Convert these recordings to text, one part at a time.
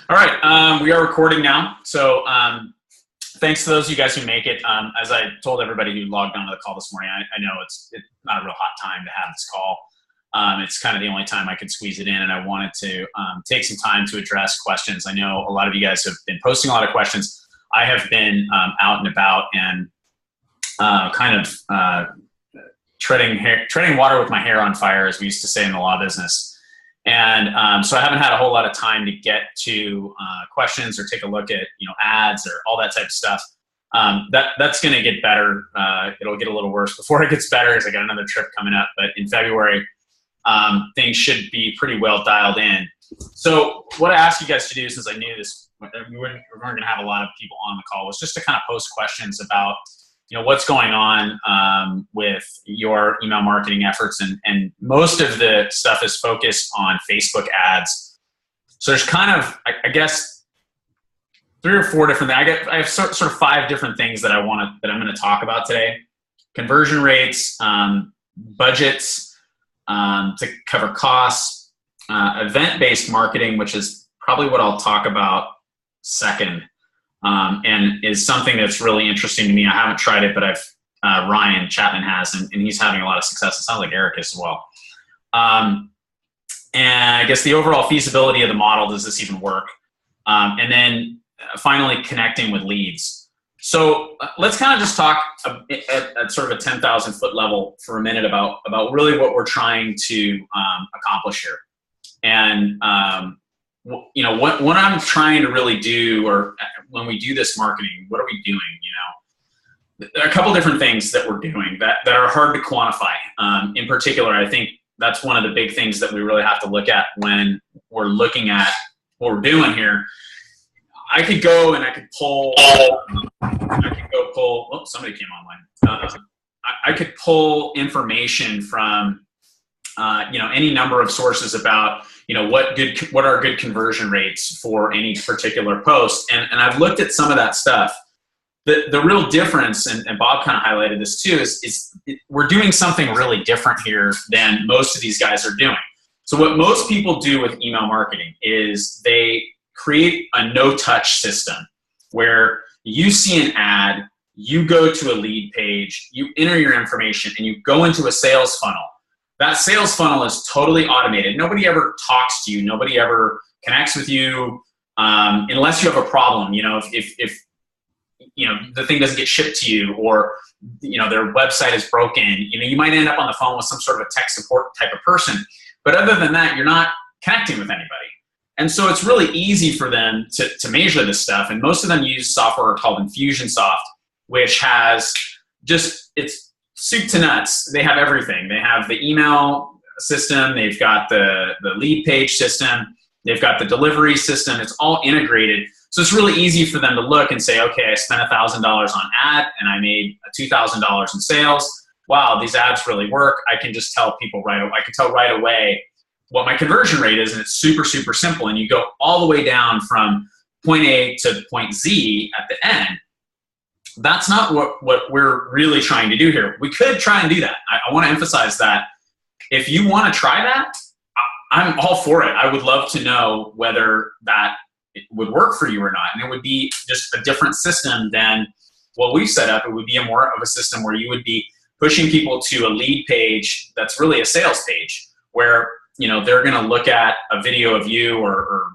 All right, we are recording now. So thanks to those of you guys who make it. As I told everybody who logged on to the call this morning, I know it's not a real hot time to have this call. It's kind of the only time I could squeeze it in, and I wanted to take some time to address questions. I know a lot of you guys have been posting a lot of questions. I have been out and about and treading water with my hair on fire, as we used to say in the law business. And so I haven't had a whole lot of time to get to questions or take a look at ads or all that type of stuff. That's going to get better. It'll get a little worse before it gets better, as I got another trip coming up. But in February, things should be pretty well dialed in. So what I asked you guys to do, since I knew this, we weren't going to have a lot of people on the call, was just to kind of post questions about what's going on with your email marketing efforts, and most of the stuff is focused on Facebook ads. So there's kind of, I guess, 3 or 4 different things. I have sort of 5 different things that I'm going to talk about today: conversion rates, budgets to cover costs, event-based marketing, which is probably what I'll talk about second. And is something that's really interesting to me. I haven't tried it, but Ryan Chapman has, and he's having a lot of success. It sounds like Eric is as well. And I guess the overall feasibility of the model, does this even work? And then finally, connecting with leads. So let's kind of just talk at sort of a 10,000 foot level for a minute about really what we're trying to accomplish here. And what I'm trying to really do, or when we do this marketing, what are we doing? There are a couple different things that we're doing that are hard to quantify. In particular, I think that's one of the big things that we really have to look at when we're looking at what we're doing here. I could go and I could pull. Oh, somebody came online. I could pull information from any number of sources about what are good conversion rates for any particular post, and I've looked at some of that stuff. The real difference, and Bob kind of highlighted this too, is we're doing something really different here than most of these guys are doing. So what most people do with email marketing is they create a no-touch system where you see an ad, you go to a lead page, you enter your information, and you go into a sales funnel. That sales funnel is totally automated. Nobody ever talks to you. Nobody ever connects with you unless you have a problem. If the thing doesn't get shipped to you, or their website is broken, you might end up on the phone with some sort of a tech support type of person. But other than that, you're not connecting with anybody. And so it's really easy for them to measure this stuff. And most of them use software called Infusionsoft, which has it's soup to nuts. They have everything. They have the email system. They've got the lead page system. They've got the delivery system. It's all integrated. So it's really easy for them to look and say, okay, I spent $1,000 on ad and I made $2,000 in sales. Wow, these ads really work. I can just tell people I can tell right away what my conversion rate is, and it's super, super simple. And you go all the way down from point A to point Z at the end. That's not what we're really trying to do here. We could try and do that. I want to emphasize that. If you want to try that, I'm all for it. I would love to know whether that would work for you or not. And it would be just a different system than what we've set up. It would be more of a system where you would be pushing people to a lead page that's really a sales page, where they're going to look at a video of you or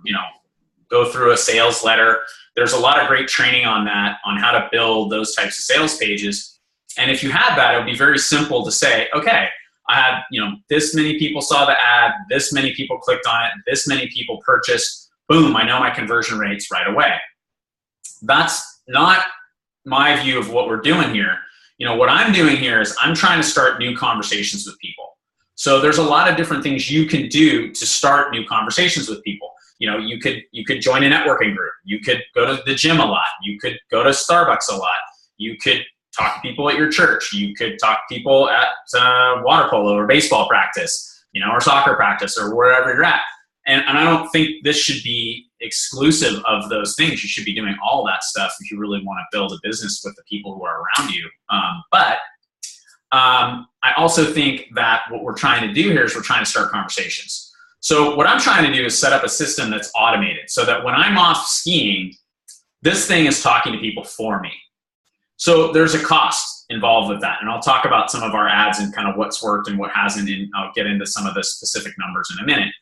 go through a sales letter. There's a lot of great training on that, on how to build those types of sales pages. And if you had that, it would be very simple to say, okay, I had, this many people saw the ad, this many people clicked on it, this many people purchased, boom, I know my conversion rates right away. That's not my view of what we're doing here. What I'm doing here is I'm trying to start new conversations with people. So there's a lot of different things you can do to start new conversations with people. You could join a networking group. You could go to the gym a lot. You could go to Starbucks a lot. You could talk to people at your church. You could talk to people at water polo or baseball practice, or soccer practice, or wherever you're at. And I don't think this should be exclusive of those things. You should be doing all that stuff if you really want to build a business with the people who are around you. But I also think that what we're trying to do here is we're trying to start conversations. So what I'm trying to do is set up a system that's automated so that when I'm off skiing, this thing is talking to people for me. So there's a cost involved with that. And I'll talk about some of our ads and kind of what's worked and what hasn't, and I'll get into some of the specific numbers in a minute.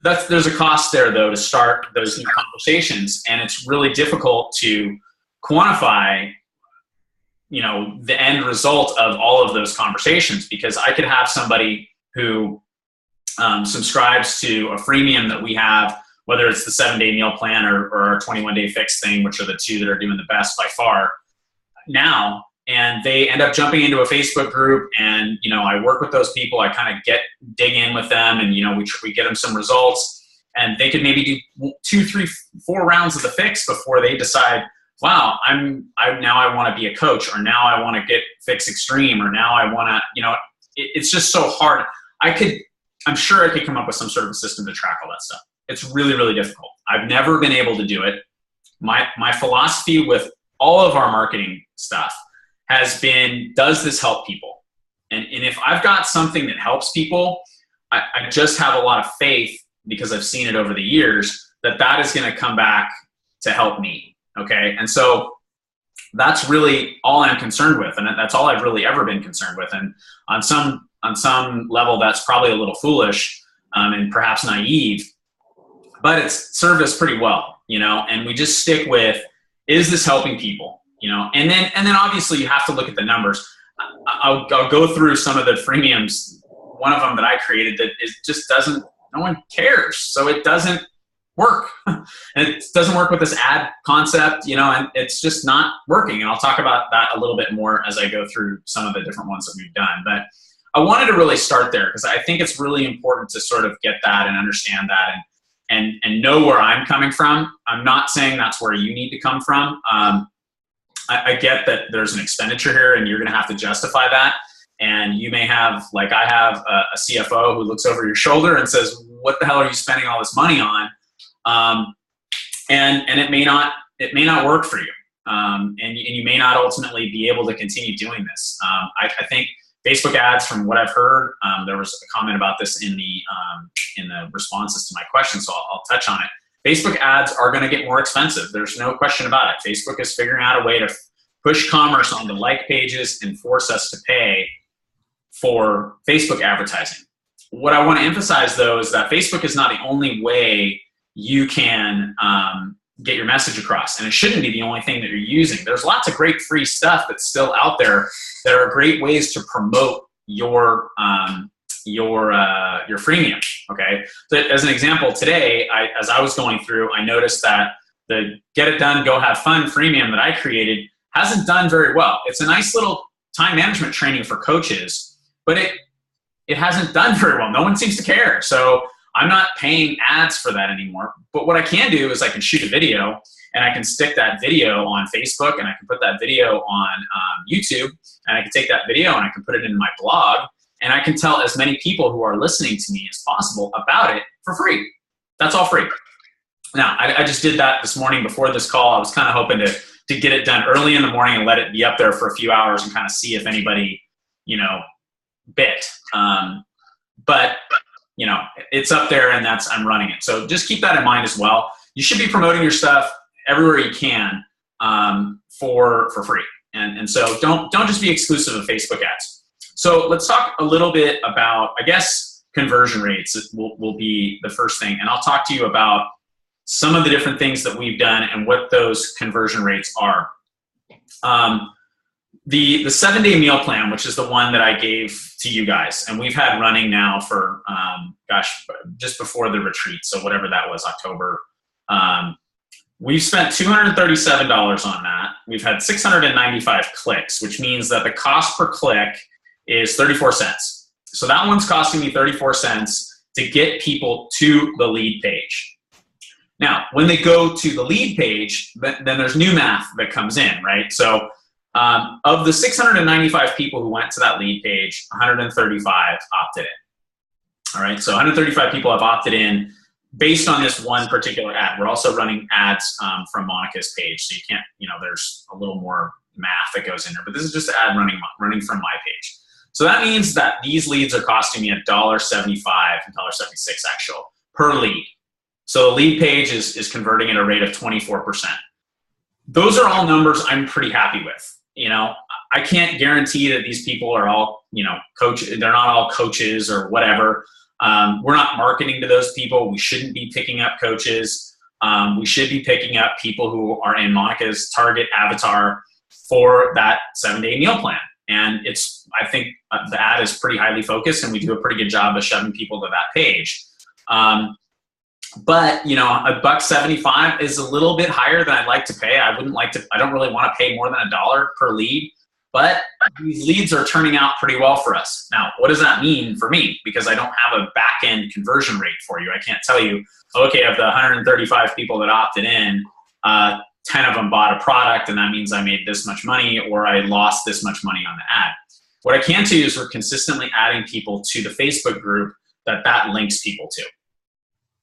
There's a cost there, though, to start those new conversations. And it's really difficult to quantify, the end result of all of those conversations, because I could have somebody who subscribes to a freemium that we have, whether it's the 7-day meal plan or our 21-day fix thing, which are the two that are doing the best by far now. And they end up jumping into a Facebook group, and, I work with those people. I kind of dig in with them, and, we get them some results, and they could maybe do 2, 3, 4 rounds of the fix before they decide, wow, now I want to be a coach, or now I want to get Fix Extreme, or now I want to, it's just so hard. I'm sure I could come up with some sort of a system to track all that stuff. It's really, really difficult. I've never been able to do it. My philosophy with all of our marketing stuff has been, does this help people? And if I've got something that helps people, I just have a lot of faith, because I've seen it over the years, that is going to come back to help me. Okay. And so that's really all I'm concerned with. And that's all I've really ever been concerned with. And on some level, that's probably a little foolish and perhaps naive, but it's served us pretty well, and we just stick with, is this helping people? And then obviously you have to look at the numbers. I'll go through some of the freemiums. One of them that I created that just doesn't, no one cares. So it doesn't work. And it doesn't work with this ad concept, and it's just not working. And I'll talk about that a little bit more as I go through some of the different ones that we've done. But I wanted to really start there, because I think it's really important to sort of get that and understand that and know where I'm coming from. I'm not saying that's where you need to come from. I get that there's an expenditure here, and you're going to have to justify that. And you may have, like I have, a CFO who looks over your shoulder and says, what the hell are you spending all this money on? And it may not work for you. And you may not ultimately be able to continue doing this. I think Facebook ads, from what I've heard, there was a comment about this in the responses to my question, so I'll touch on it. Facebook ads are going to get more expensive. There's no question about it. Facebook is figuring out a way to push commerce onto like pages and force us to pay for Facebook advertising. What I want to emphasize, though, is that Facebook is not the only way you can get your message across, and it shouldn't be the only thing that you're using. There's lots of great free stuff that's still out there that are great ways to promote your freemium. Okay, so as an example, today, as I was going through, I noticed that the Get It Done, Go Have Fun freemium that I created hasn't done very well. It's a nice little time management training for coaches, but it hasn't done very well. No one seems to care. So I'm not paying ads for that anymore. But what I can do is I can shoot a video, and I can stick that video on Facebook, and I can put that video on YouTube, and I can take that video and I can put it in my blog, and I can tell as many people who are listening to me as possible about it for free. That's all free. Now, I just did that this morning before this call. I was kind of hoping to get it done early in the morning and let it be up there for a few hours and kind of see if anybody, bit. But it's up there, and I'm running it. So just keep that in mind as well. You should be promoting your stuff everywhere you can for free. And so don't just be exclusive of Facebook ads. So let's talk a little bit about, I guess, conversion rates will be the first thing. And I'll talk to you about some of the different things that we've done and what those conversion rates are. The 7-day meal plan, which is the one that I gave to you guys, and we've had running now for, just before the retreat, so whatever that was, October. We've spent $237 on that. We've had 695 clicks, which means that the cost per click is 34 cents. So that one's costing me 34 cents to get people to the lead page. Now, when they go to the lead page, then there's new math that comes in, right? So of the 695 people who went to that lead page, 135 opted in. All right, so 135 people have opted in based on this one particular ad. We're also running ads from Monica's page, so you can't, there's a little more math that goes in there, but this is just an ad running from my page. So that means that these leads are costing me $1.75, $1.76 actual per lead. So the lead page is converting at a rate of 24%. Those are all numbers I'm pretty happy with. You know, I can't guarantee that these people are all, you know, they're not all coaches or whatever. We're not marketing to those people. We shouldn't be picking up coaches. We should be picking up people who are in Monica's target avatar for that 7-day meal plan. And I think the ad is pretty highly focused, and we do a pretty good job of shoving people to that page. But you know, $1.75 is a little bit higher than I'd like to pay. I don't really want to pay more than $1 per lead, but these leads are turning out pretty well for us. Now, what does that mean for me? Because I don't have a back-end conversion rate for you. I can't tell you, okay, of the 135 people that opted in, 10 of them bought a product, and that means I made this much money, or I lost this much money on the ad. What I can tell you is we're consistently adding people to the Facebook group that links people to.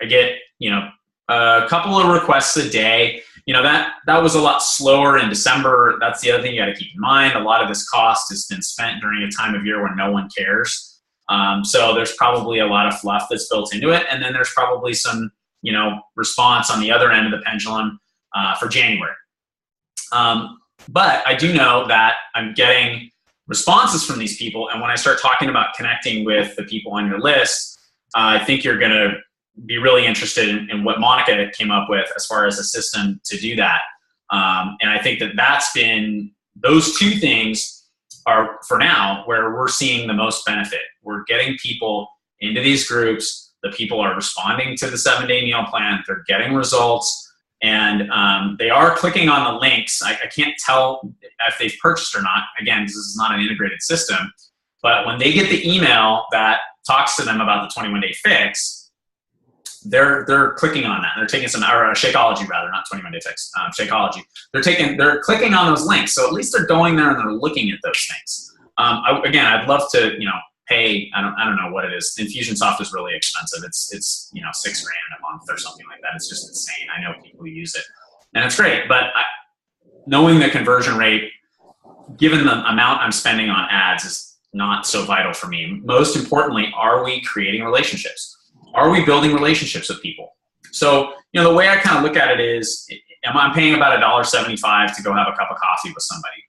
I get, you know, a couple of requests a day. You know, that was a lot slower in December. That's the other thing you got to keep in mind. A lot of this cost has been spent during a time of year when no one cares. So there's probably a lot of fluff that's built into it. And then there's probably some, you know, response on the other end of the pendulum for January. But I do know that I'm getting responses from these people. And when I start talking about connecting with the people on your list, I think you're going to be really interested in what Monica came up with as far as a system to do that. And I think those two things are, for now, where we're seeing the most benefit. We're getting people into these groups. The people are responding to the 7-day meal plan. They're getting results. And they are clicking on the links. I can't tell if they've purchased or not. Again, this is not an integrated system. But when they get the email that talks to them about the 21-day fix, they're clicking on that. They're taking Shakeology rather, not 21-day fix, Shakeology. They're clicking on those links. So at least they're going there and they're looking at those things. Again, I'd love to, you know, pay, I don't know what it is. Infusionsoft is really expensive. It's you know, $6,000 a month or something like that. It's just insane. I know people who use it, and it's great. But knowing the conversion rate, given the amount I'm spending on ads, is not so vital for me. Most importantly, are we creating relationships? Are we building relationships with people? So, you know, the way I kind of look at it is, I'm paying about $1.75 to go have a cup of coffee with somebody.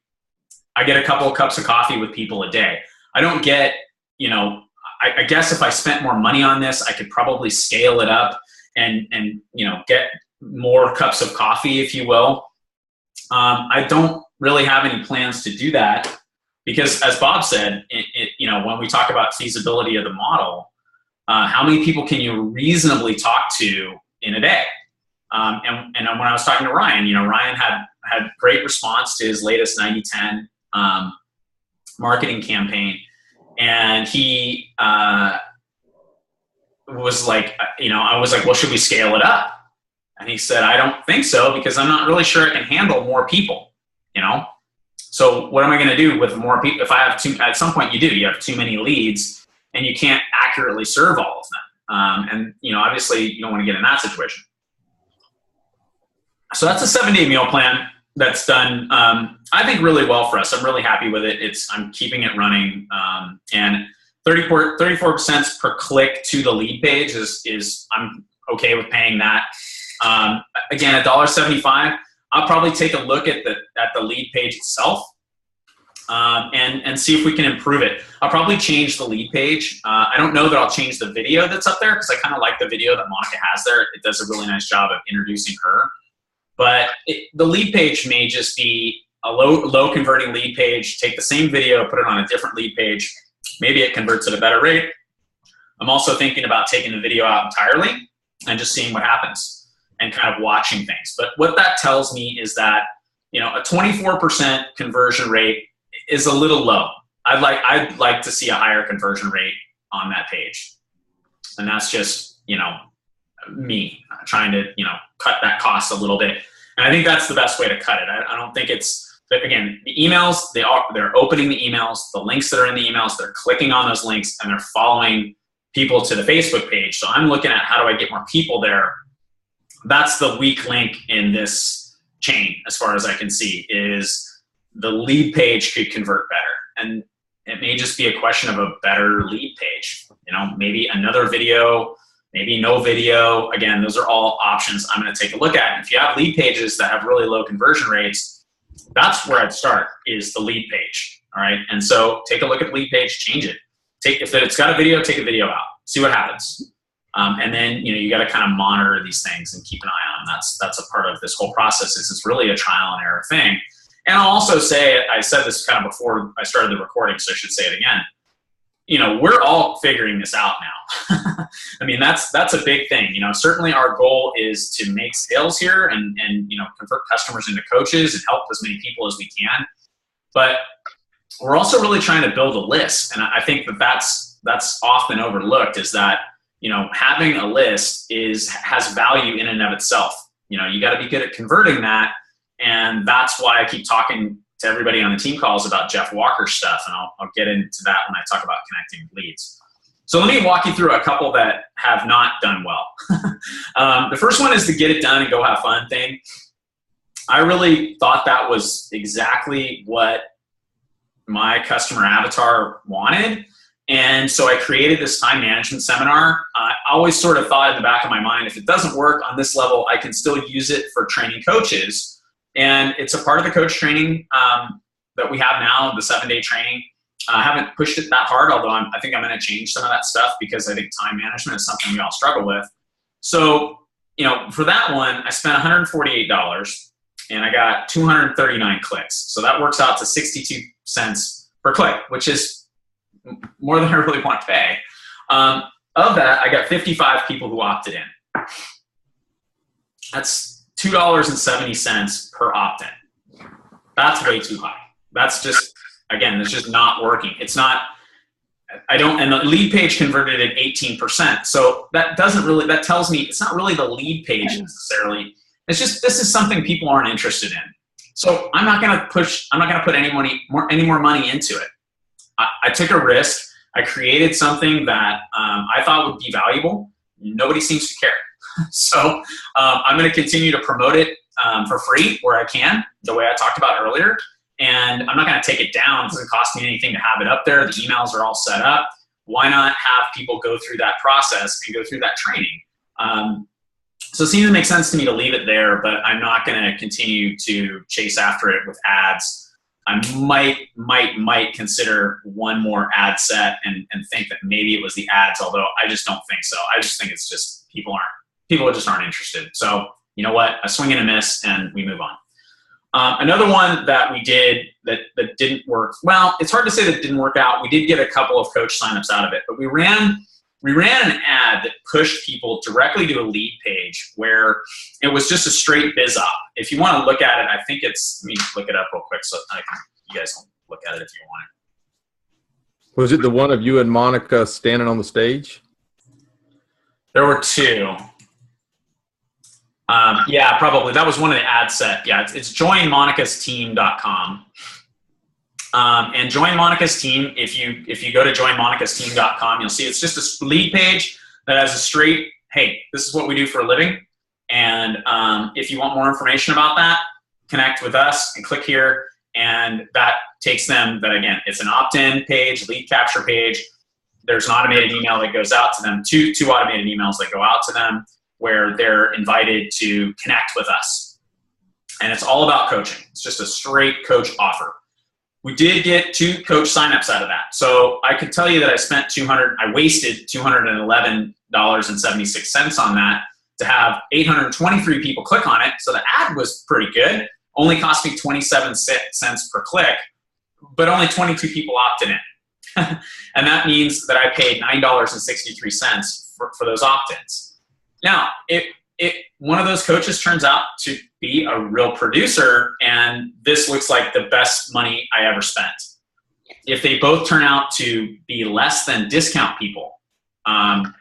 I get a couple of cups of coffee with people a day. I don't get, you know, I guess if I spent more money on this, I could probably scale it up and you know, get more cups of coffee, if you will. I don't really have any plans to do that because, as Bob said, you know, when we talk about feasibility of the model, how many people can you reasonably talk to in a day? And when I was talking to Ryan, you know, Ryan had great response to his latest 90/10 marketing campaign. And he was like, you know, I was like, well, should we scale it up? And he said, I don't think so, because I'm not really sure I can handle more people, you know? So what am I going to do with more people? If I have at some point you have too many leads and you can't accurately serve all of them. And, you know, obviously you don't want to get in that situation. So that's a 7-day meal plan that's done, I think, really well for us. I'm really happy with it. I'm keeping it running. And 34 cents per click to the lead page is I'm okay with paying that. Again, $1.75, I'll probably take a look at the lead page itself. And see if we can improve it. I'll probably change the lead page. I don't know that I'll change the video that's up there, because I kind of like the video that Monica has there. It does a really nice job of introducing her. But the lead page may just be a low converting lead page. Take the same video, put it on a different lead page. Maybe it converts at a better rate. I'm also thinking about taking the video out entirely and just seeing what happens and kind of watching things. But what that tells me is that, you know, a 24% conversion rate is a little low. I'd like to see a higher conversion rate on that page. And that's just, you know, me trying to, you know, cut that cost a little bit. And I think that's the best way to cut it. I don't think but again, the emails, they're opening the emails, the links that are in the emails, they're clicking on those links, and they're following people to the Facebook page. So I'm looking at, how do I get more people there? That's the weak link in this chain, as far as I can see, is the lead page could convert better. And it may just be a question of a better lead page. You know, maybe another video, maybe no video. Again, those are all options I'm going to take a look at. And if you have lead pages that have really low conversion rates, that's where I'd start, is the lead page. All right. And so take a look at the lead page, change it. If it's got a video, take a video out, see what happens. And then, you got to kind of monitor these things and keep an eye on them. That's a part of this whole process. Is it's really a trial and error thing. And I'll also say, I said this kind of before I started the recording, so I should say it again. We're all figuring this out now. I mean, that's a big thing. Certainly our goal is to make sales here and convert customers into coaches and help as many people as we can. But we're also really trying to build a list. And I think that's often overlooked, is that, having a list has value in and of itself. You got to be good at converting that. And that's why I keep talking to everybody on the team calls about Jeff Walker's stuff. And I'll get into that when I talk about connecting leads. So let me walk you through a couple that have not done well. The first one is the get it done and go have fun thing. I really thought that was exactly what my customer avatar wanted. And so I created this time management seminar. I always sort of thought in the back of my mind, if it doesn't work on this level, I can still use it for training coaches. And it's a part of the coach training that we have now, the 7-day training. I haven't pushed it that hard, although I think I'm going to change some of that stuff, because I think time management is something we all struggle with. So, for that one, I spent $148 and I got 239 clicks. So that works out to 62 cents per click, which is more than I really want to pay. Of that, I got 55 people who opted in. That's $2.70 per opt-in. That's way too high. That's just, again, it's just not working. It's not, and the lead page converted at 18%. So that tells me it's not really the lead page necessarily. It's just, this is something people aren't interested in. So I'm not going to put any more money into it. I took a risk. I created something that I thought would be valuable. Nobody seems to care. So I'm going to continue to promote it for free where I can, the way I talked about earlier. And I'm not going to take it down. It doesn't cost me anything to have it up there. The emails are all set up. Why not have people go through that process and go through that training? So it seems to make sense to me to leave it there, but I'm not going to continue to chase after it with ads. I might consider one more ad set and think that maybe it was the ads, although I just don't think so. I just think it's just people just aren't interested. So you know what? A swing and a miss, and we move on. Another one that we did that didn't work. Well, it's hard to say that it didn't work out. We did get a couple of coach signups out of it, but we ran an ad that pushed people directly to a lead page where it was just a straight biz op. If you want to look at it, I think let me look it up real quick so you guys can look at it if you want it. Was it the one of you and Monica standing on the stage? There were two. Yeah, probably. That was one of the ad set. Yeah, it's joinmonicasteam.com. And Join Monica's Team, if you go to joinmonicasteam.com, you'll see it's just a lead page that has a straight, hey, this is what we do for a living. And if you want more information about that, connect with us and click here. And that takes them, again, it's an opt-in page, lead capture page. There's an automated email that goes out to them, two automated emails that go out to them where they're invited to connect with us. And it's all about coaching. It's just a straight coach offer. We did get 2 coach signups out of that. So I could tell you that I wasted $211.76 on that to have 823 people click on it. So the ad was pretty good. Only cost me 27 cents per click, but only 22 people opted in. And that means that I paid $9.63 for those opt-ins. Now, one of those coaches turns out to be a real producer, and this looks like the best money I ever spent. If they both turn out to be less than discount people, and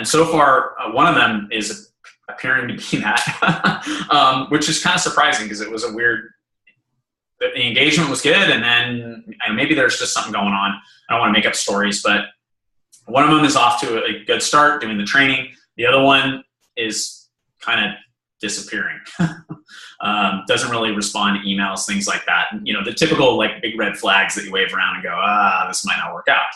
so far one of them is appearing to be that, which is kind of surprising because it was a weird, the engagement was good, and then maybe there's just something going on. I don't want to make up stories, but one of them is off to a good start doing the training. The other one is kind of disappearing. Doesn't really respond to emails, things like that. The typical like big red flags that you wave around and go, this might not work out.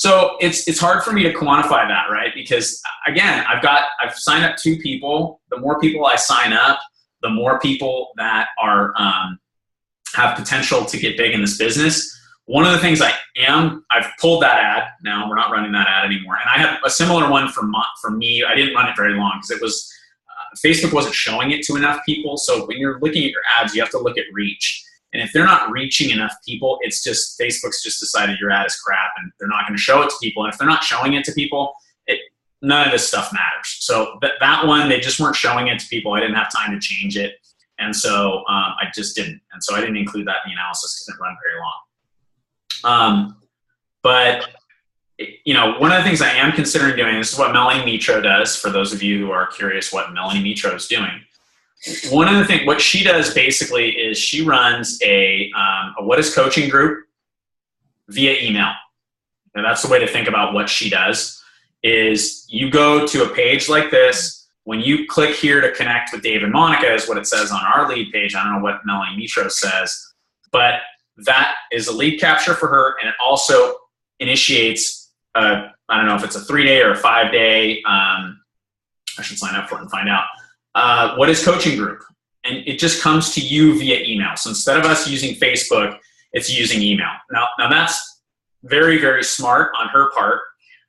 So it's hard for me to quantify that, right? Because again, I've signed up 2 people. The more people I sign up, the more people that are have potential to get big in this business. One of the things I've pulled that ad. Now we're not running that ad anymore. And I have a similar one from me. I didn't run it very long because it was Facebook wasn't showing it to enough people. So when you're looking at your ads, you have to look at reach. And if they're not reaching enough people, it's just Facebook's just decided your ad is crap and they're not going to show it to people. And if they're not showing it to people, none of this stuff matters. So that one, they just weren't showing it to people. I didn't have time to change it. And so I just didn't. And so I didn't include that in the analysis because it didn't run very long. But one of the things I am considering doing, this is what Melanie Mitro does, for those of you who are curious what Melanie Mitro is doing. One of the things, what she does basically is she runs a what is coaching group via email. And that's the way to think about what she does, is you go to a page like this. When you click here to connect with Dave and Monica is what it says on our lead page. I don't know what Melanie Mitro says, but that is a lead capture for her. And it also initiates, I don't know if it's a 3-day or a 5-day, I should sign up for it and find out. What is coaching group? And it just comes to you via email. So instead of us using Facebook, it's using email. Now that's very, very smart on her part,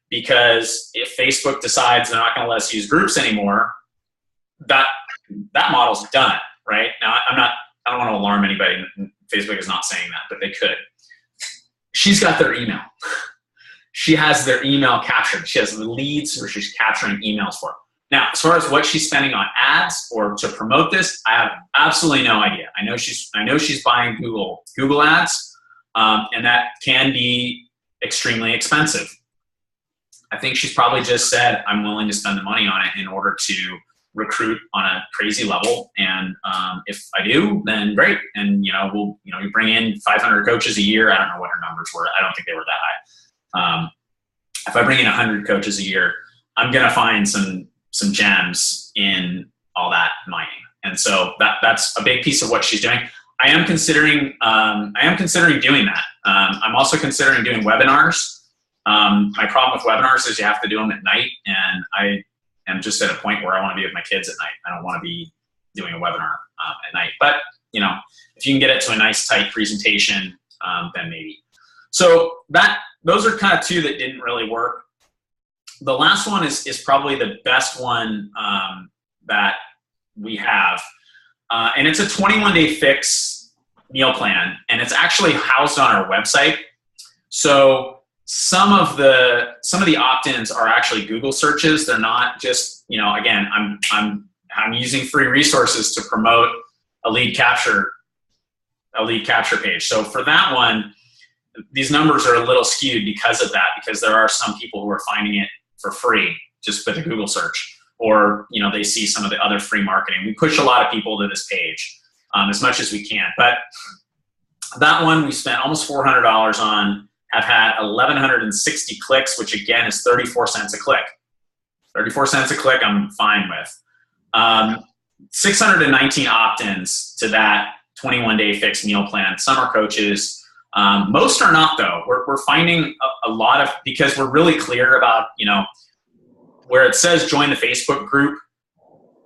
because if Facebook decides they're not going to let us use groups anymore, that model's done, right? Now I don't want to alarm anybody. Facebook is not saying that, but they could. She's got their email. She has their email captured. She has the leads where she's capturing emails for. Now, as far as what she's spending on ads or to promote this, I have absolutely no idea. I know she's buying Google ads, and that can be extremely expensive. I think she's probably just said, I'm willing to spend the money on it in order to recruit on a crazy level. And if I do, then great. And you bring in 500 coaches a year. I don't know what her numbers were. I don't think they were that high. If I bring in 100 coaches a year, I'm going to find some gems in all that mining. And so that's a big piece of what she's doing. I am considering doing that. I'm also considering doing webinars. My problem with webinars is you have to do them at night, and I am just at a point where I want to be with my kids at night. I don't want to be doing a webinar at night. But if you can get it to a nice tight presentation, then maybe. So those are kind of 2 that didn't really work. The last one is probably the best one that we have, and it's a 21-day fix meal plan, and it's actually housed on our website. So some of the opt-ins are actually Google searches. They're not just, again, I'm using free resources to promote a lead capture page. So for that one, these numbers are a little skewed because of that, because there are some people who are finding it for free just with a Google search, or they see some of the other free marketing. We push a lot of people to this page as much as we can. But that one we spent almost $400 on. Have had 1,160 clicks, which again is 34 cents a click. 34 cents a click, I'm fine with. 619 opt-ins to that 21-day fixed meal plan. Some are coaches. Most are not, though. We're finding a lot of, because we're really clear about, where it says join the Facebook group,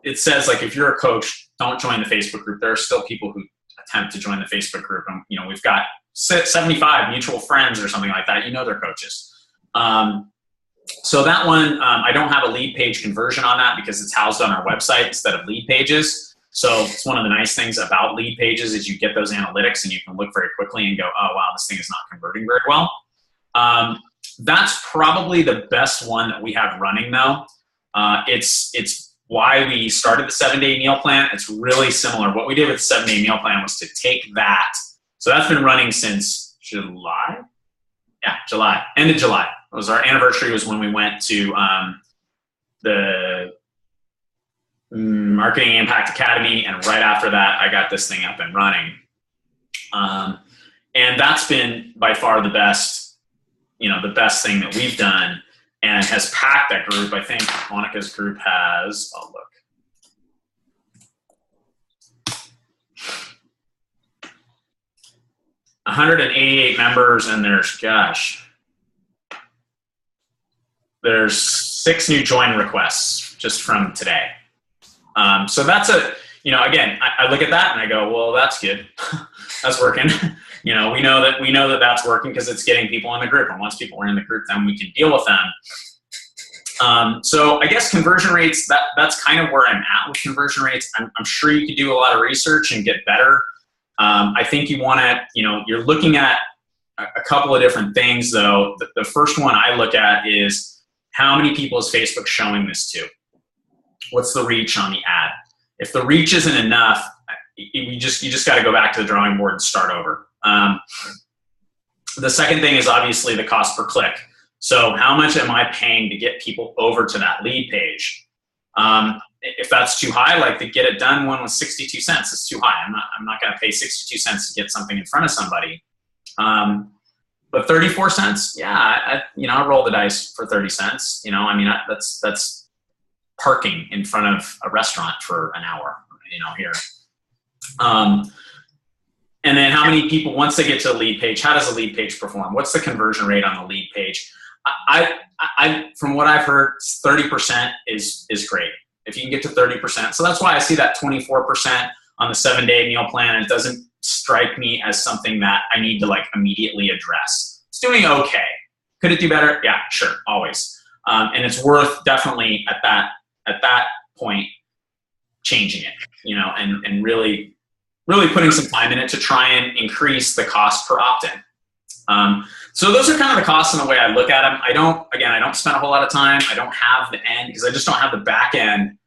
it says, like, if you're a coach, don't join the Facebook group. There are still people who attempt to join the Facebook group. And, we've got 75 mutual friends or something like that. They're coaches. So that one, I don't have a lead page conversion on that because it's housed on our website instead of lead pages. So it's one of the nice things about lead pages is you get those analytics and you can look very quickly and go, oh, wow, this thing is not converting very well. That's probably the best one that we have running, though. It's why we started the 7-day meal plan. It's really similar. What we did with the 7-day meal plan was to take that. So that's been running since July. Yeah, July. End of July. It was our anniversary, was when we went to the Marketing Impact Academy, and right after that, I got this thing up and running. And that's been by far the best, the best thing that we've done, and has packed that group. I think Monica's group has, oh, look. $188 members, and there's, gosh, there's 6 new join requests just from today. So that's again, I look at that and I go, well, that's good. That's working. We know that that's working because it's getting people in the group. And once people are in the group, then we can deal with them. So I guess conversion rates, that's kind of where I'm at with conversion rates. I'm sure you could do a lot of research and get better. I think you want to, you're looking at a couple of different things though. The first one I look at is how many people is Facebook showing this to? What's the reach on the ad? If the reach isn't enough, you just got to go back to the drawing board and start over. The second thing is obviously the cost per click. So how much am I paying to get people over to that lead page? If that's too high, like the get it done one was 62 cents, it's too high. I'm not going to pay 62 cents to get something in front of somebody. But 34 cents, yeah, I roll the dice for 30 cents. That's parking in front of a restaurant for an hour, here. And then how many people, once they get to the lead page, how does the lead page perform? What's the conversion rate on the lead page? I from what I've heard, 30% is great. If you can get to 30%. So that's why I see that 24% on the 7-day meal plan. It doesn't strike me as something that I need to immediately address. It's doing okay. Could it do better? Yeah, sure, always. And it's worth definitely at that point changing it, and really putting some time in it to try and increase the cost per opt-in. So those are kind of the costs in the way I look at them. I don't spend a whole lot of time. I don't have the end because I just don't have the back end.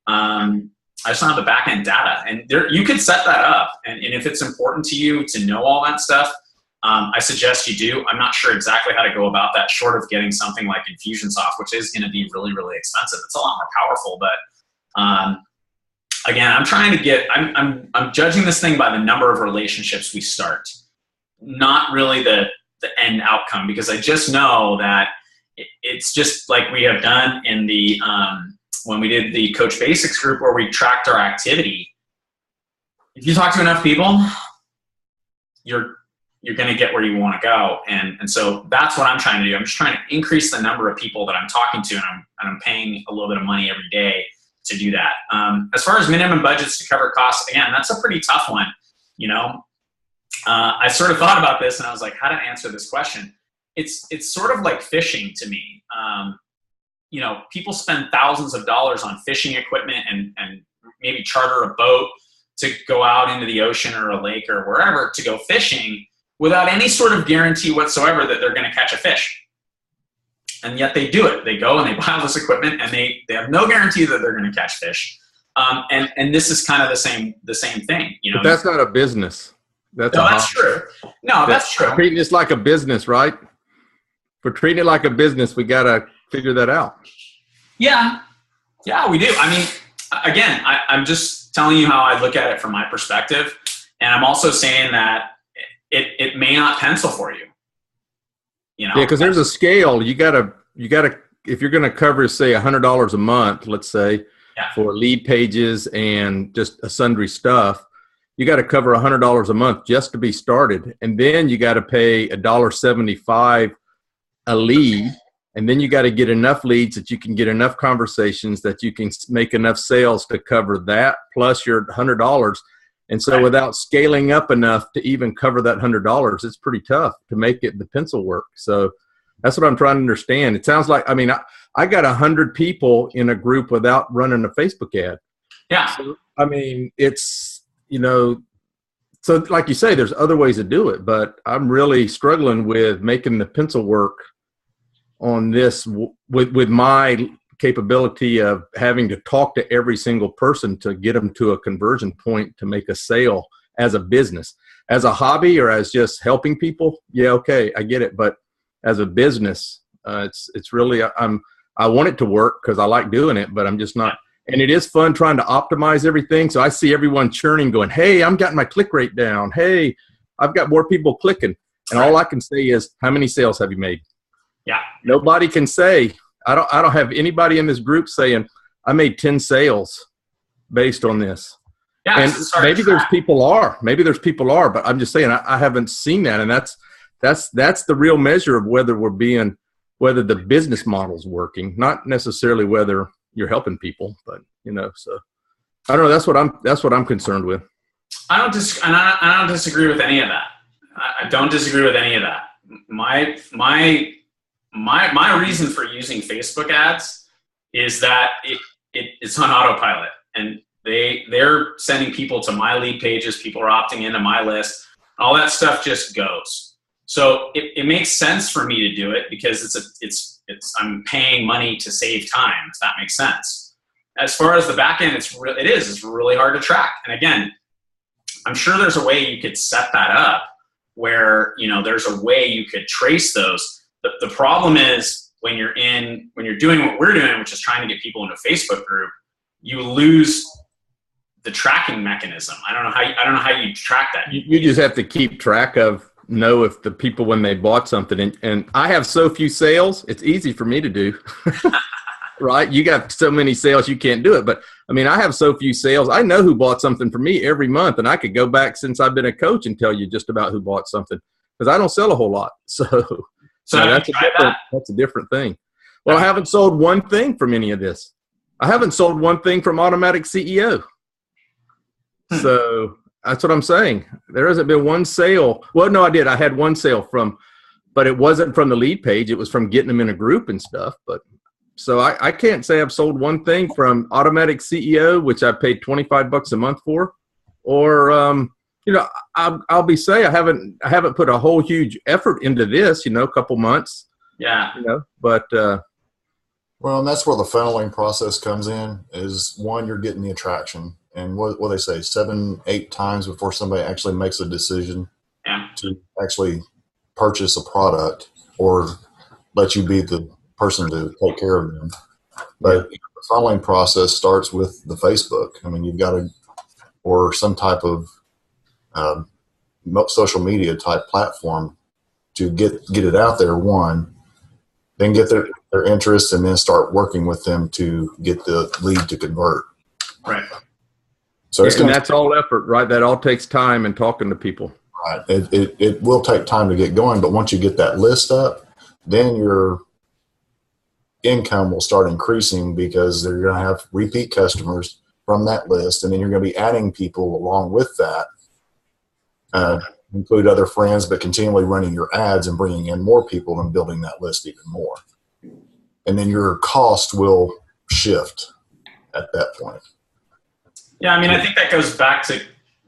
I just don't have the back end data. And you could set that up. And if it's important to you to know all that stuff, I suggest you do. I'm not sure exactly how to go about that short of getting something like Infusionsoft, which is going to be really, really expensive. It's a lot more powerful, but again, I'm trying to get, I'm judging this thing by the number of relationships we start, not really the end outcome, because I just know that it's just like we have done in the, when we did the Coach Basics group where we tracked our activity. If you talk to enough people, you're going to get where you want to go. And so that's what I'm trying to do. I'm just trying to increase the number of people that I'm talking to, and I'm paying a little bit of money every day to do that. As far as minimum budgets to cover costs, again, that's a pretty tough one. I sort of thought about this and I was like, how to answer this question? It's sort of like fishing to me. People spend thousands of dollars on fishing equipment and maybe charter a boat to go out into the ocean or a lake or wherever to go fishing without any sort of guarantee whatsoever that they're going to catch a fish. And yet they do it. They go and they buy all this equipment and they have no guarantee that they're going to catch fish. And this is kind of the same thing. But that's not a business. That's true. No, that's true. Treating this like a business, right? For treating it like a business, we got to figure that out. Yeah, we do. I mean, again, I'm just telling you how I look at it from my perspective. And I'm also saying that it may not pencil for you. Yeah, because there's a scale. You gotta, if you're going to cover, say, $100 a month, let's say, for lead pages and just sundry stuff, you got to cover $100 a month just to be started. And then you got to pay $1.75 a lead. And then you got to get enough leads that you can get enough conversations that you can make enough sales to cover that plus your $100. And so without scaling up enough to even cover that $100, it's pretty tough to make the pencil work. So that's what I'm trying to understand. It sounds like, I got 100 people in a group without running a Facebook ad. Yeah. So, it's, so like you say, there's other ways to do it, but I'm really struggling with making the pencil work on this with my capability of having to talk to every single person to get them to a conversion point to make a sale as a business. As a hobby or as just helping people, yeah, okay, I get it. But as a business, it's really, I want it to work because I like doing it, but I'm just not. And it is fun trying to optimize everything. So I see everyone churning going, hey, I'm getting my click rate down. Hey, I've got more people clicking. And all I can say is, how many sales have you made? Yeah. Nobody can say, I don't have anybody in this group saying, I made 10 sales based on this. Yeah, and maybe there's people are, but I'm just saying, I haven't seen that. And that's the real measure of whether we're being whether the business model's working, not necessarily whether you're helping people, but so I don't know. That's what I'm concerned with. I don't disagree with any of that. I don't disagree with any of that. My reason for using Facebook ads is that it's on autopilot, and they're sending people to my lead pages. People are opting into my list. All that stuff just goes. So it makes sense for me to do it because I'm paying money to save time. If that makes sense. As far as the back end, it's really hard to track. And again, I'm sure there's a way you could set that up where, there's a way you could trace those. The problem is when you're doing what we're doing, which is trying to get people into a Facebook group, you lose the tracking mechanism. I don't know how you track that. You just have to keep track of, know if the people, when they bought something, and I have so few sales, it's easy for me to do. Right? You got so many sales, you can't do it. But I mean, I have so few sales. I know who bought something for me every month, and I could go back since I've been a coach and tell you just about who bought something because I don't sell a whole lot. So that's a different thing. Well, I haven't sold one thing from any of this. I haven't sold one thing from Automatic CEO. So that's what I'm saying. There hasn't been one sale. Well, no, I did. I had one sale but it wasn't from the lead page. It was from getting them in a group and stuff. But so I can't say I've sold one thing from Automatic CEO, which I paid $25 a month for, or I'll be say I haven't put a whole huge effort into this. A couple months. Yeah. But well, and that's where the funneling process comes in. Is one, you're getting the attraction, and what they say 7-8 times before somebody actually makes a decision to actually purchase a product or let you be the person to take care of them. But the funneling process starts with the Facebook. I mean, you've got to, or some type of social media type platform to get it out there, one, then get their interest, and then start working with them to get the lead to convert. Right. So that's all effort, right? That all takes time and talking to people. Right. It will take time to get going, but once you get that list up, then your income will start increasing because they're going to have repeat customers from that list, and then you're going to be adding people along with that, include other friends, but continually running your ads and bringing in more people and building that list even more. And then your cost will shift at that point. Yeah, I mean, I think that goes back to,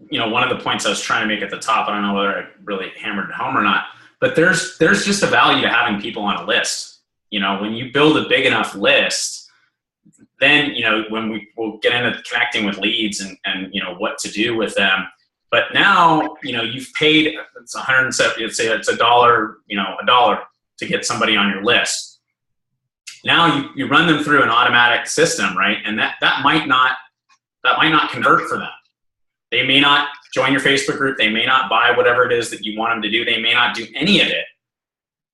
one of the points I was trying to make at the top. I don't know whether I really hammered it home or not, but there's just a value to having people on a list. When you build a big enough list, then, when we'll get into connecting with leads and what to do with them. But now, you've paid, it's $170, let's say it's $1, $1 to get somebody on your list. Now you run them through an automatic system, right? And that might not convert for them. They may not join your Facebook group. They may not buy whatever it is that you want them to do. They may not do any of it,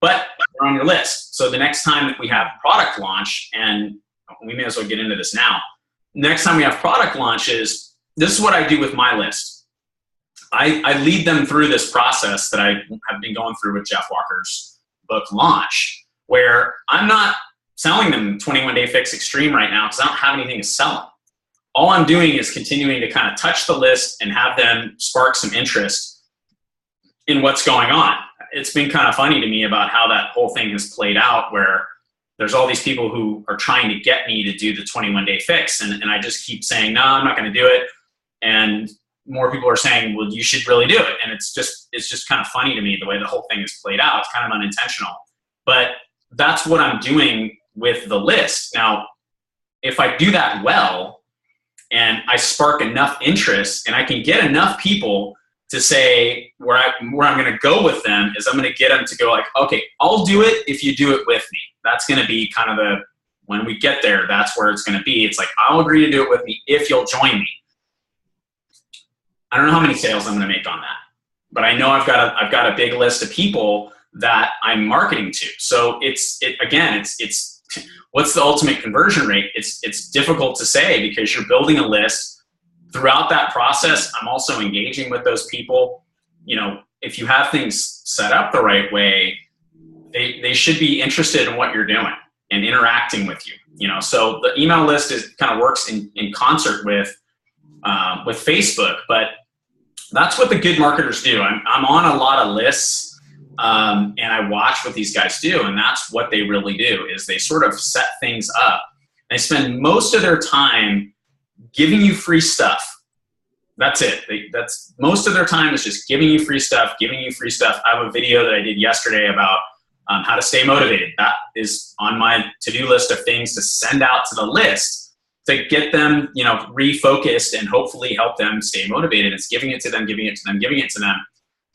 but they're on your list. So the next time that we have product launch, and we may as well get into this now. Next time we have product launches, this is what I do with my list. I lead them through this process that I have been going through with Jeff Walker's book Launch, where I'm not selling them 21 Day Fix Extreme right now because I don't have anything to sell them. All I'm doing is continuing to kind of touch the list and have them spark some interest in what's going on. It's been kind of funny to me about how that whole thing has played out, where there's all these people who are trying to get me to do the 21 Day Fix. And I just keep saying, no, I'm not going to do it. And more people are saying, well, you should really do it. And it's just kind of funny to me the way the whole thing is played out. It's kind of unintentional. But that's what I'm doing with the list. Now, if I do that well, and I spark enough interest, and I can get enough people to say where I'm going to go with them is I'm going to get them to go like, okay, I'll do it if you do it with me. That's going to be kind of when we get there, that's where it's going to be. It's like, I'll agree to do it with me if you'll join me. I don't know how many sales I'm going to make on that, but I know I've got a big list of people that I'm marketing to. So it's what's the ultimate conversion rate? It's difficult to say because you're building a list. Throughout that process, I'm also engaging with those people. If you have things set up the right way, they should be interested in what you're doing and interacting with you. So the email list kind of works in concert with Facebook, but that's what the good marketers do. I'm on a lot of lists, and I watch what these guys do, and that's what they really do is they sort of set things up. They spend most of their time giving you free stuff. That's it. That's most of their time is just giving you free stuff. I have a video that I did yesterday about how to stay motivated. That is on my to-do list of things to send out to the list to get them, refocused and hopefully help them stay motivated. It's giving it to them,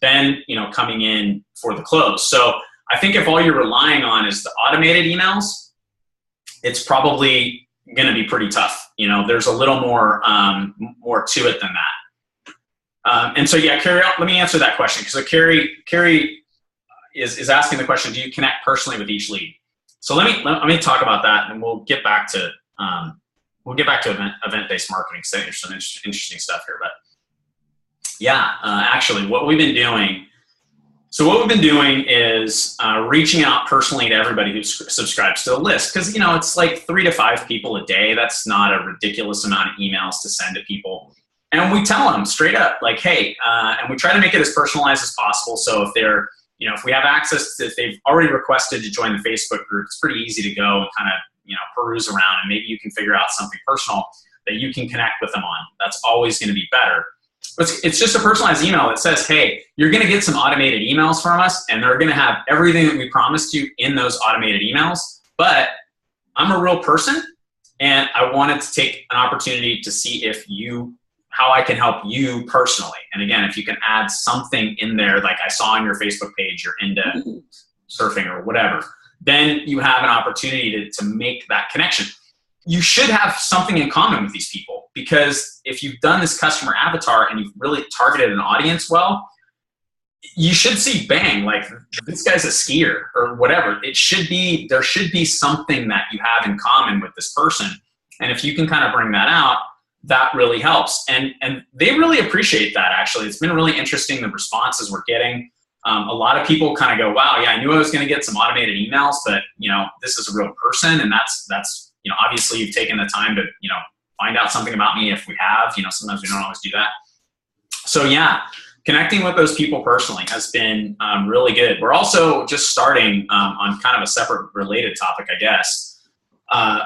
then, coming in for the close. So I think if all you're relying on is the automated emails, it's probably going to be pretty tough. There's a little more to it than that. And so, yeah, Carrie, let me answer that question. So Carrie is asking the question, do you connect personally with each lead? So let me talk about that, and we'll get back to event-based marketing. So there's some interesting stuff here, but yeah, actually what we've been doing is reaching out personally to everybody who subscribes to the list. Cause it's like 3 to 5 people a day. That's not a ridiculous amount of emails to send to people. And we tell them straight up, like, hey, and we try to make it as personalized as possible. So if they're, if we have access to, if they've already requested to join the Facebook group, it's pretty easy to go and kind of, peruse around, and maybe you can figure out something personal that you can connect with them on. That's always going to be better. But it's just a personalized email that says, hey, you're going to get some automated emails from us, and they're going to have everything that we promised you in those automated emails. But I'm a real person, and I wanted to take an opportunity to see how I can help you personally. And again, if you can add something in there, like I saw on your Facebook page, you're into surfing or whatever, then you have an opportunity to make that connection. You should have something in common with these people, because if you've done this customer avatar and you've really targeted an audience well, you should see, bang, like this guy's a skier or whatever. There should be something that you have in common with this person. And if you can kind of bring that out, that really helps. And they really appreciate that, actually. It's been really interesting, the responses we're getting. A lot of people kind of go, wow, yeah, I knew I was going to get some automated emails, but, this is a real person. And that's obviously you've taken the time to, find out something about me if we have. Sometimes we don't always do that. So, yeah, connecting with those people personally has been really good. We're also just starting on kind of a separate related topic, I guess.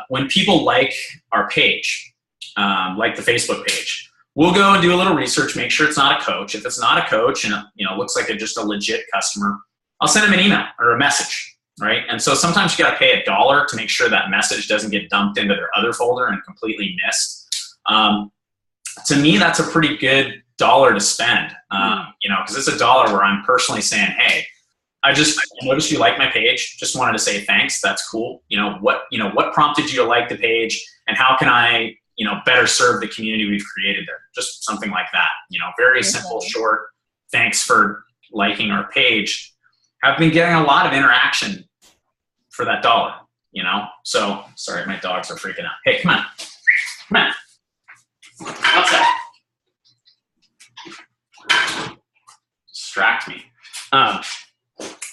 When people like our page, like the Facebook page, we'll go and do a little research, make sure it's not a coach. If it's not a coach and looks like just a legit customer, I'll send them an email or a message, right? And so sometimes you got to pay $1 to make sure that message doesn't get dumped into their other folder and completely missed. To me, that's a pretty good $1 to spend, because it's $1 where I'm personally saying, hey, I noticed you like my page. Just wanted to say thanks. That's cool. What prompted you to like the page, and how can I, better serve the community we've created there? Just something like that. Very simple, short. Thanks for liking our page. I've been getting a lot of interaction for that $1. So sorry, my dogs are freaking out. Hey, come on. Outside. Distract me.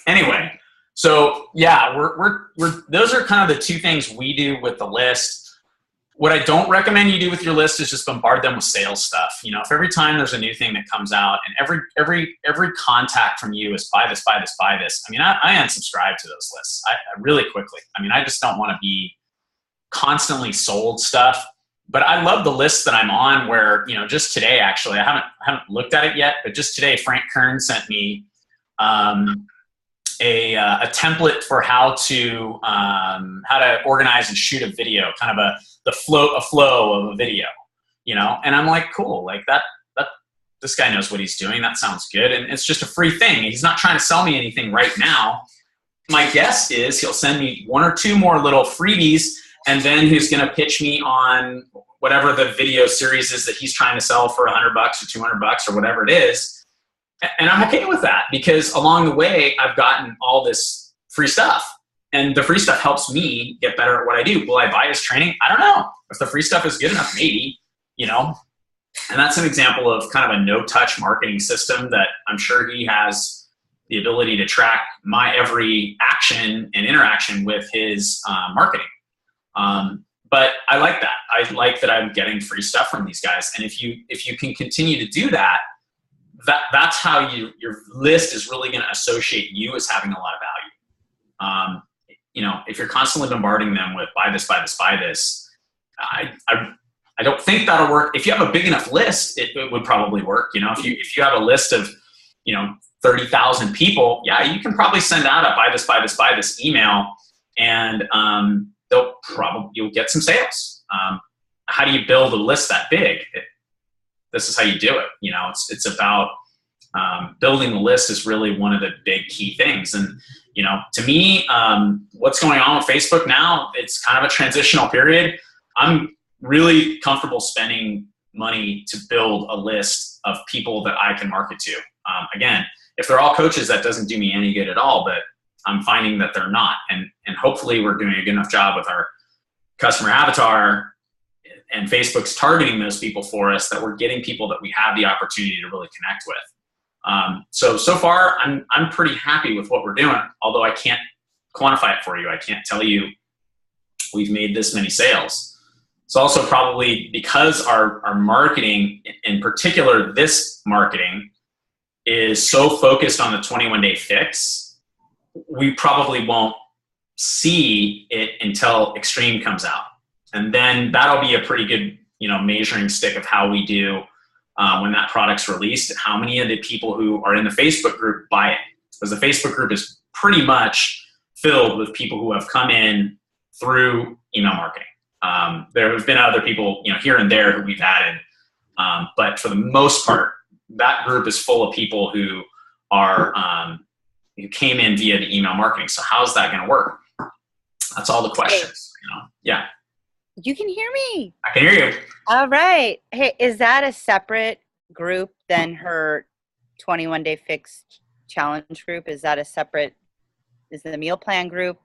Anyway, so yeah, we're those are kind of the two things we do with the list. What I don't recommend you do with your list is just bombard them with sales stuff. If every time there's a new thing that comes out and every contact from you is buy this, I unsubscribe to those lists. I really quickly. I just don't want to be constantly sold stuff. But I love the list that I'm on where, just today, actually, I haven't looked at it yet, but just today, Frank Kern sent me a template for how to organize and shoot a video, kind of a flow of a video, and I'm like, cool, like that this guy knows what he's doing. That sounds good. And it's just a free thing. He's not trying to sell me anything right now. My guess is he'll send me 1 or 2 more little freebies, and then he's going to pitch me on whatever the video series is that he's trying to sell for $100 or $200 or whatever it is. And I'm okay with that, because along the way, I've gotten all this free stuff, and the free stuff helps me get better at what I do. Will I buy his training? I don't know. If the free stuff is good enough, maybe, and that's an example of kind of a no-touch marketing system that I'm sure he has the ability to track my every action and interaction with his marketing. But I like that. I like that I'm getting free stuff from these guys. And if you can continue to do that, that's how your list is really going to associate you as having a lot of value. If you're constantly bombarding them with buy this, buy this, buy this, I don't think that'll work. If you have a big enough list, it would probably work. If you have a list of 30,000 people, yeah, you can probably send out a buy this, buy this, buy this email, and you'll get some sales. How do you build a list that big? This is how you do it. It's about building the list is really one of the big key things. And to me, what's going on with Facebook now, it's kind of a transitional period. I'm really comfortable spending money to build a list of people that I can market to. Again, if they're all coaches, that doesn't do me any good at all, but I'm finding that they're not. And hopefully we're doing a good enough job with our customer avatar, and Facebook's targeting those people for us, that we're getting people that we have the opportunity to really connect with. So far, I'm pretty happy with what we're doing, although I can't quantify it for you. I can't tell you we've made this many sales. It's also probably because our marketing, in particular this marketing, is so focused on the 21-day fix, we probably won't see it until Extreme comes out. And then that'll be a pretty good, measuring stick of how we do when that product's released, and how many of the people who are in the Facebook group buy it. Because the Facebook group is pretty much filled with people who have come in through email marketing. There have been other people, here and there who we've added. But for the most part, that group is full of people who are, who came in via the email marketing. So how's that going to work? That's all the questions, Yeah. You can hear me. I can hear you. All right. Hey, is that a separate group than her 21-day fix challenge group? Is that is the meal plan group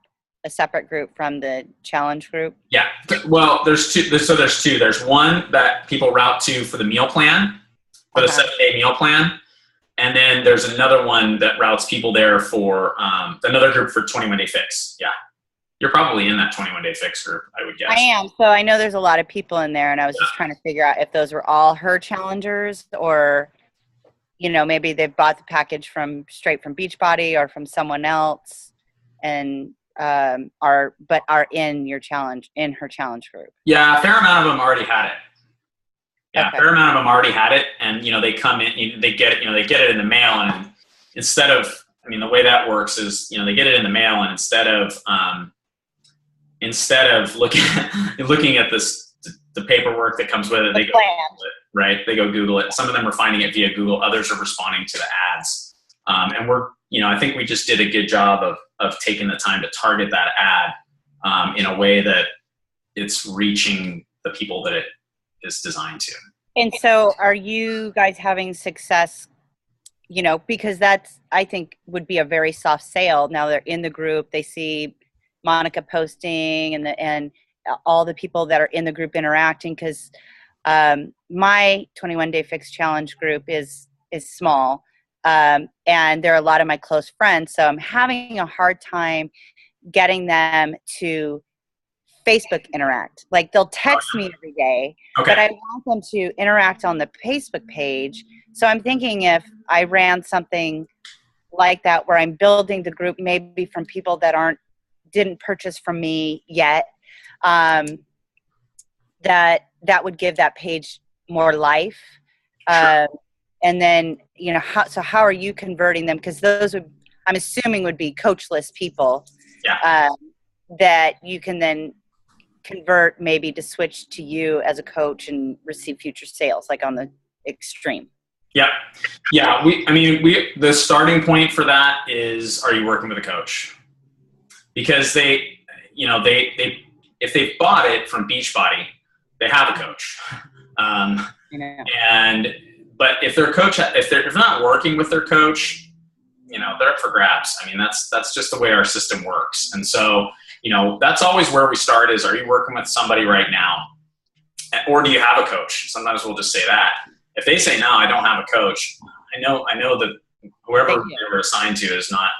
a separate group from the challenge group? Yeah. Well, there's two. There's one that people route to for the meal plan, for the 7-day meal plan. And then there's another one that routes people there for another group for 21-day fix. Yeah. You're probably in that 21-day fix group, I would guess. I am. So I know there's a lot of people in there, and I was just trying to figure out if those were all her challengers, or, maybe they bought the package straight from Beachbody or from someone else, and are in her challenge group. Yeah, a fair amount of them already had it. Yeah, okay. A fair amount of them already had it, and they come in, they get it, they get it in the mail, and instead of, the way that works is, they get it in the mail, and instead of looking at the paperwork that comes with it, they go Google it, right? They go Google it. Some of them are finding it via Google. Others are responding to the ads. And we're, I think we just did a good job of taking the time to target that ad in a way that it's reaching the people that it is designed to. And so are you guys having success, because that's, I think, would be a very soft sale. Now they're in the group, they see Monica posting and all the people that are in the group interacting, because my 21-day fix challenge group is small, and there are a lot of my close friends, so I'm having a hard time getting them to Facebook interact. Like, they'll text me every day, but I want them to interact on the Facebook page. So I'm thinking if I ran something like that where I'm building the group maybe from people that didn't purchase from me yet, that would give that page more life. Sure. And then, how are you converting them? Because those I'm assuming would be coachless people. Yeah. That you can then convert maybe to switch to you as a coach and receive future sales, like on the Extreme. Yeah. Yeah. The starting point for that is, are you working with a coach? Because they if they've bought it from Beachbody, they have a coach. But if they're not working with their coach, they're up for grabs. That's just the way our system works. And so, that's always where we start is, are you working with somebody right now? Or do you have a coach? Sometimes we'll just say that. If they say, no, I don't have a coach, I know that whoever they were assigned to is not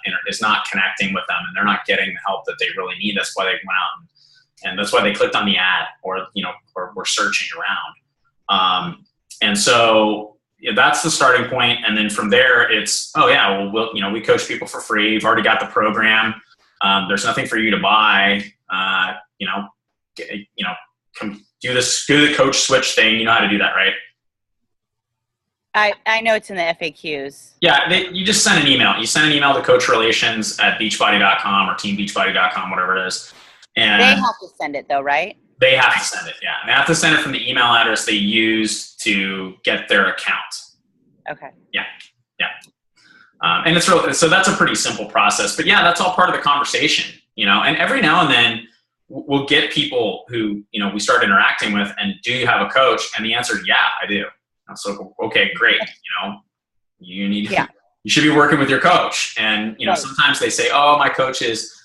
connecting with them, and they're not getting the help that they really need. That's why they went out and that's why they clicked on the ad, or were searching around. And so that's the starting point. And then from there, it's, oh yeah, we coach people for free. You've already got the program. There's nothing for you to buy. Do the coach switch thing. You know how to do that, right? I know it's in the FAQs. Yeah, you just send an email. You send an email to coachrelations@beachbody.com or teambeachbody.com, whatever it is. And they have to send it though, right? They have to send it, yeah. And they have to send it from the email address they used to get their account. Okay. Yeah. And it's real. So that's a pretty simple process. But yeah, that's all part of the conversation, And every now and then we'll get people who, we start interacting with, and do you have a coach? And the answer is, yeah, I do. So, okay, great. You should be working with your coach. And, right. Sometimes they say, oh, my coach is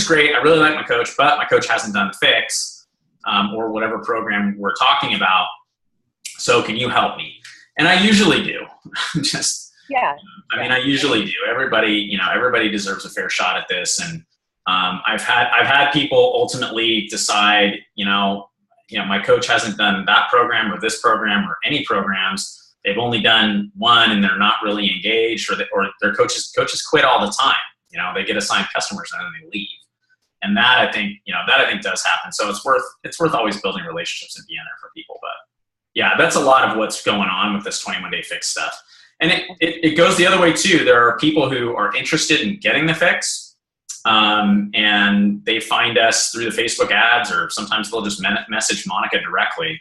great. I really like my coach, but my coach hasn't done the fix, or whatever program we're talking about. So can you help me? And I usually do. I usually do. Everybody deserves a fair shot at this. And, I've had people ultimately decide, my coach hasn't done that program or this program or any programs. They've only done one and they're not really engaged, or their coaches quit all the time. They get assigned customers and then they leave. And that I think does happen. So it's worth always building relationships and being there for people. But yeah, that's a lot of what's going on with this 21-day fix stuff. And it goes the other way too. There are people who are interested in getting the fix. And they find us through the Facebook ads, or sometimes they'll just message Monica directly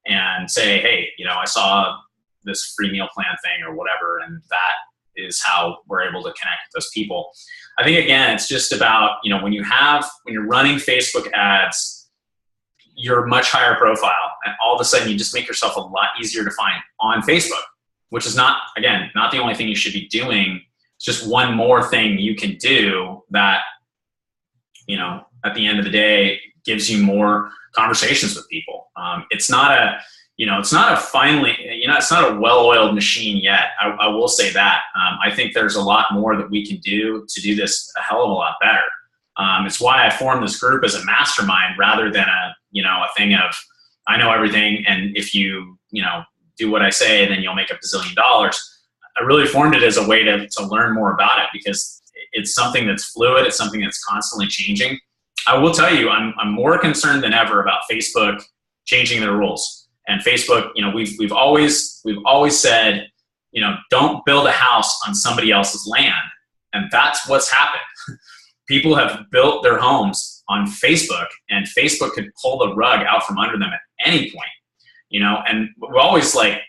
and say, hey, I saw this free meal plan thing or whatever. And that is how we're able to connect with those people. I think, again, it's just about, when you're running Facebook ads, you're much higher profile, and all of a sudden you just make yourself a lot easier to find on Facebook, which is not the only thing you should be doing. It's just one more thing you can do that, at the end of the day, gives you more conversations with people. It's not a well-oiled machine yet. I will say that. I think there's a lot more that we can do to do this a hell of a lot better. It's why I formed this group as a mastermind rather than a thing of, I know everything, and if you do what I say, then you'll make $1 bazillion. I really formed it as a way to learn more about it, because it's something that's fluid. It's something that's constantly changing. I will tell you, I'm more concerned than ever about Facebook changing their rules. And Facebook, we've always said, don't build a house on somebody else's land. And that's what's happened. People have built their homes on Facebook, and Facebook could pull the rug out from under them at any point, and we're always like,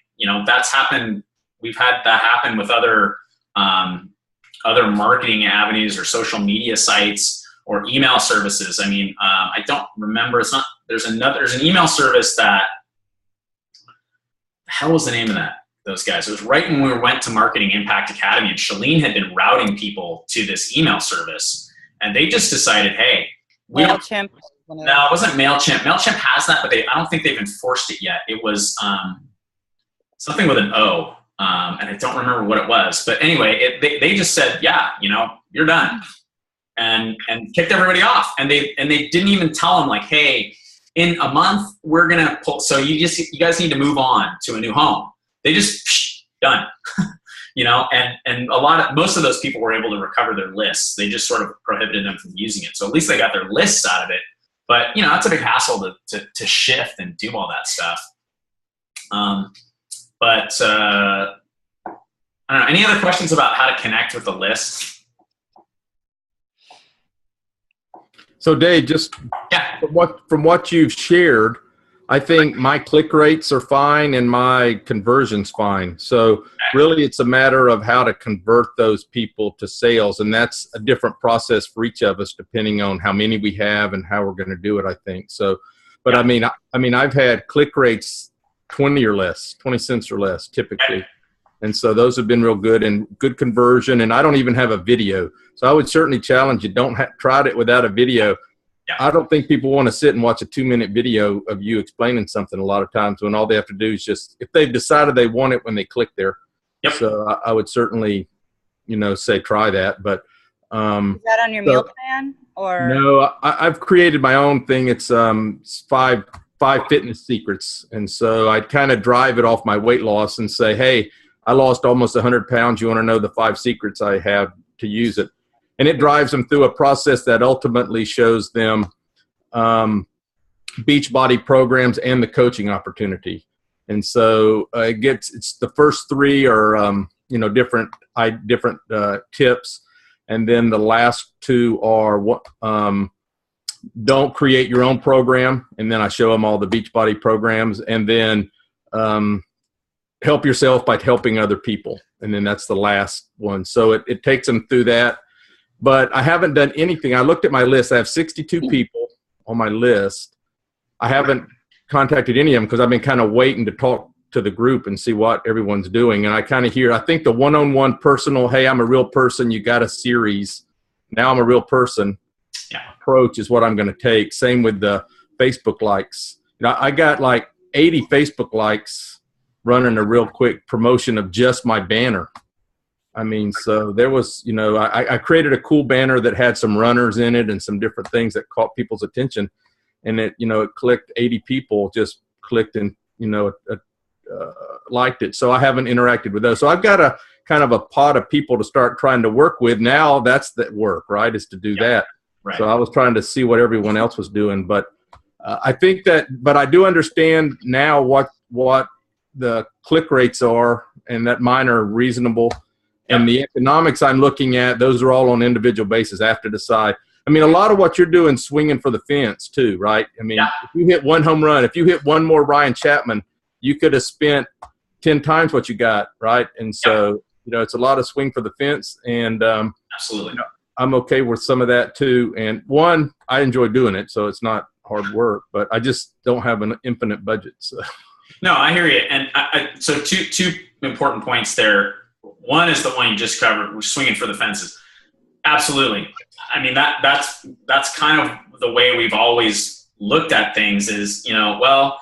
that's happened. We've had that happen with other marketing avenues or social media sites or email services. I don't remember. There's an email service that, the hell was the name of those guys? It was right when we went to Marketing Impact Academy, and Shalene had been routing people to this email service, and they just decided, hey, MailChimp. No, it wasn't MailChimp. MailChimp has that, but I don't think they've enforced it yet. It was something with an O. And I don't remember what it was, but anyway, they just said, yeah, you're done, and kicked everybody off. And they didn't even tell them, like, hey, in a month we're gonna pull. So you guys need to move on to a new home. They just done, And most of those people were able to recover their lists. They just sort of prohibited them from using it. So at least they got their lists out of it. But it's a big hassle to shift and do all that stuff. But I don't know. Any other questions about how to connect with the list? So Dave, just from what you've shared, I think my click rates are fine and my conversion's fine. So really it's a matter of how to convert those people to sales. And that's a different process for each of us, depending on how many we have and how we're going to do it, I think. So, but I've had click rates 20 or less, 20 cents or less typically. And so those have been real good and good conversion. And I don't even have a video. So I would certainly challenge you, tried it without a video. Yeah. I don't think people want to sit and watch a 2-minute video of you explaining something a lot of times, when all they have to do is just, if they've decided they want it when they click there. Yep. So I would certainly say try that. But is that on your meal plan or? No, I've created my own thing. It's five fitness secrets, and so I kind of drive it off my weight loss and say, hey, I lost almost 100 pounds. You want to know the 5 secrets I have to use it, and it drives them through a process that ultimately shows them Beachbody programs and the coaching opportunity. And so it's the first 3 are different tips, and then the last 2 are don't create your own program, and then I show them all the Beachbody programs, and then help yourself by helping other people, and then that's the last one. So it takes them through that. But I haven't done anything. I looked at my list. I have 62 people on my list. I haven't contacted any of them because I've been kind of waiting to talk to the group and see what everyone's doing. And I kind of hear, I think the one-on-one personal, hey, I'm a real person, you got a series, now I'm a real person approach is what I'm going to take. Same with the Facebook likes. I got like 80 Facebook likes running a real quick promotion of just my banner. I mean, so there was, I created a cool banner that had some runners in it and some different things that caught people's attention. And it clicked, 80 people just clicked and, liked it. So I haven't interacted with those. So I've got a kind of a pot of people to start trying to work with. Now that's the work, right, is to do that. Right. So I was trying to see what everyone else was doing. But I think but I do understand now what the click rates are, and that mine are reasonable. And the economics I'm looking at, those are all on individual basis. I have to decide. I mean, a lot of what you're doing, swinging for the fence too, right? I mean, if you hit one home run, if you hit one more Ryan Chapman, you could have spent 10 times what you got, right? And so, it's a lot of swing for the fence. And absolutely, I'm okay with some of that too. And one, I enjoy doing it, so it's not hard work, but I just don't have an infinite budget. So. No, I hear you. And so two important points there. One is the one you just covered, which swinging for the fences. Absolutely. I mean, that's kind of the way we've always looked at things is, I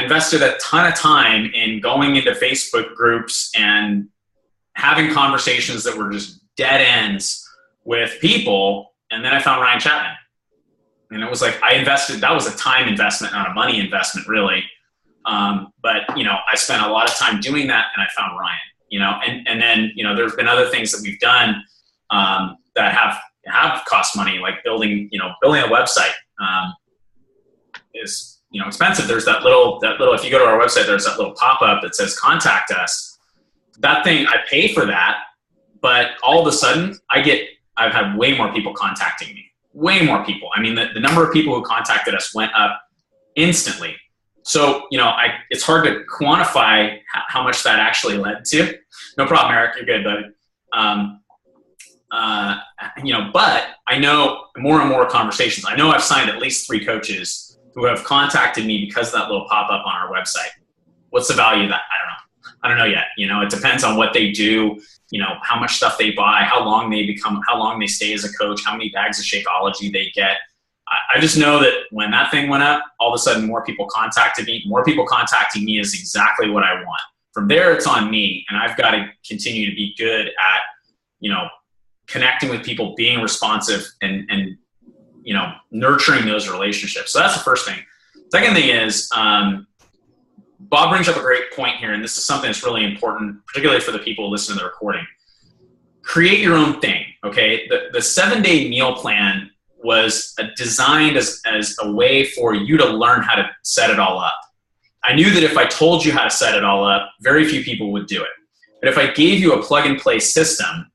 invested a ton of time in going into Facebook groups and having conversations that were just dead ends with people. And then I found Ryan Chapman. And it was like, that was a time investment, not a money investment really. But I spent a lot of time doing that, and I found Ryan, and then, there's been other things that we've done that have cost money, like building a website is, expensive. There's that little, if you go to our website, there's that little pop-up that says contact us. That thing, I pay for that, but all of a sudden I've had way more people contacting me, way more people. I mean, the number of people who contacted us went up instantly. So, it's hard to quantify how much that actually led to. No problem, Eric. You're good, buddy. But I know more and more conversations. I know I've signed at least 3 coaches who have contacted me because of that little pop-up on our website. What's the value of that? I don't know yet. It depends on what they do, how much stuff they buy, how long they stay as a coach, how many bags of Shakeology they get. I just know that when that thing went up, all of a sudden more people contacted me. More people contacting me is exactly what I want. From there, it's on me, and I've got to continue to be good at, connecting with people, being responsive, and nurturing those relationships. So that's the first thing. Second thing is, Bob brings up a great point here, and this is something that's really important, particularly for the people listening to the recording. Create your own thing, okay? The 7-day meal plan was designed as a way for you to learn how to set it all up. I knew that if I told you how to set it all up, very few people would do it. But if I gave you a plug-and-play system,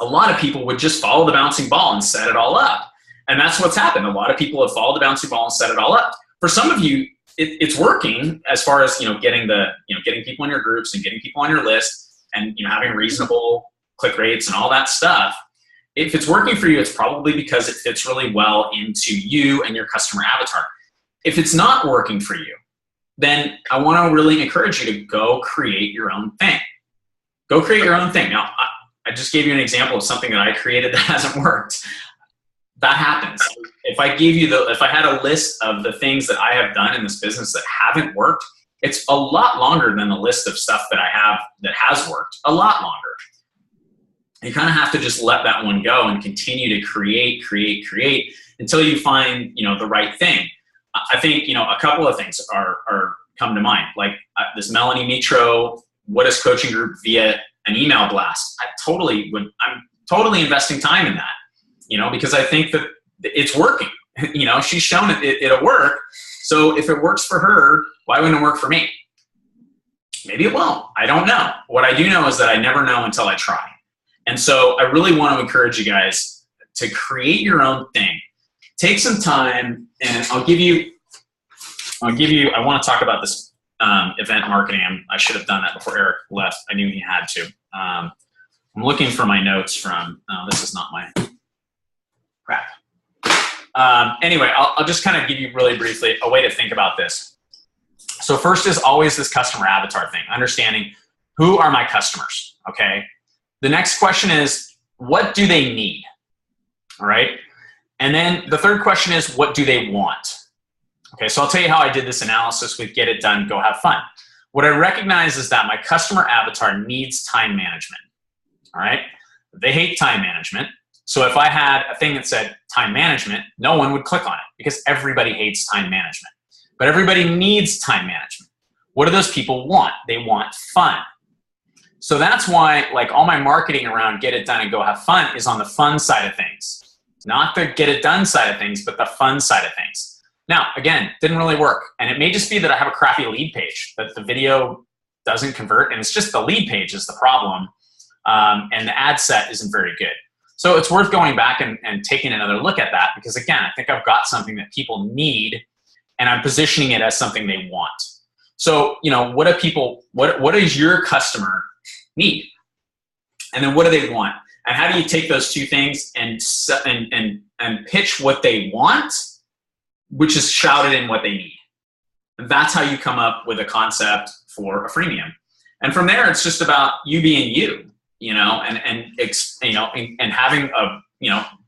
a lot of people would just follow the bouncing ball and set it all up. And that's what's happened. A lot of people have followed the bouncing ball and set it all up. For some of you, it's working as far as getting people in your groups and getting people on your list and having reasonable click rates and all that stuff. If it's working for you, it's probably because it fits really well into you and your customer avatar. If it's not working for you, then I want to really encourage you to go create your own thing. Go create your own thing. Now, I just gave you an example of something that I created that hasn't worked. That happens. If I had a list of the things that I have done in this business that haven't worked, it's a lot longer than the list of stuff that I have that has worked, a lot longer. You kind of have to just let that one go and continue to create until you find, the right thing. I think, a couple of things are come to mind, like this Melanie Mitro, What is Coaching Group via an email blast. I'm totally investing time in that, because I think that it's working. She's shown it'll work. So if it works for her, why wouldn't it work for me? Maybe it won't. I don't know. What I do know is that I never know until I try. And so I really want to encourage you guys to create your own thing. Take some time, and I want to talk about this event marketing. I should have done that before Eric left. I knew he had to. I'm looking for my notes from, this is not my crap. Anyway, I'll just kind of give you really briefly a way to think about this. So first is always this customer avatar thing, understanding who are my customers, okay? The next question is, what do they need? All right. And then the third question is, what do they want? Okay. So I'll tell you how I did this analysis with Get It Done, Go Have Fun. What I recognize is that my customer avatar needs time management. All right. They hate time management. So if I had a thing that said time management, no one would click on it because everybody hates time management. But everybody needs time management. What do those people want? They want fun. So that's why, like, all my marketing around Get It Done and Go Have Fun is on the fun side of things. Not the get it done side of things, but the fun side of things. Now, again, didn't really work. And it may just be that I have a crappy lead page, that the video doesn't convert, and it's just the lead page is the problem. And the ad set isn't very good. So it's worth going back and taking another look at that, because again, I think I've got something that people need, and I'm positioning it as something they want. So, what does your customer need? And then what do they want? And how do you take those two things and pitch what they want, which is shouted in what they need? And that's how you come up with a concept for a freemium. And from there, it's just about you being you, and having a,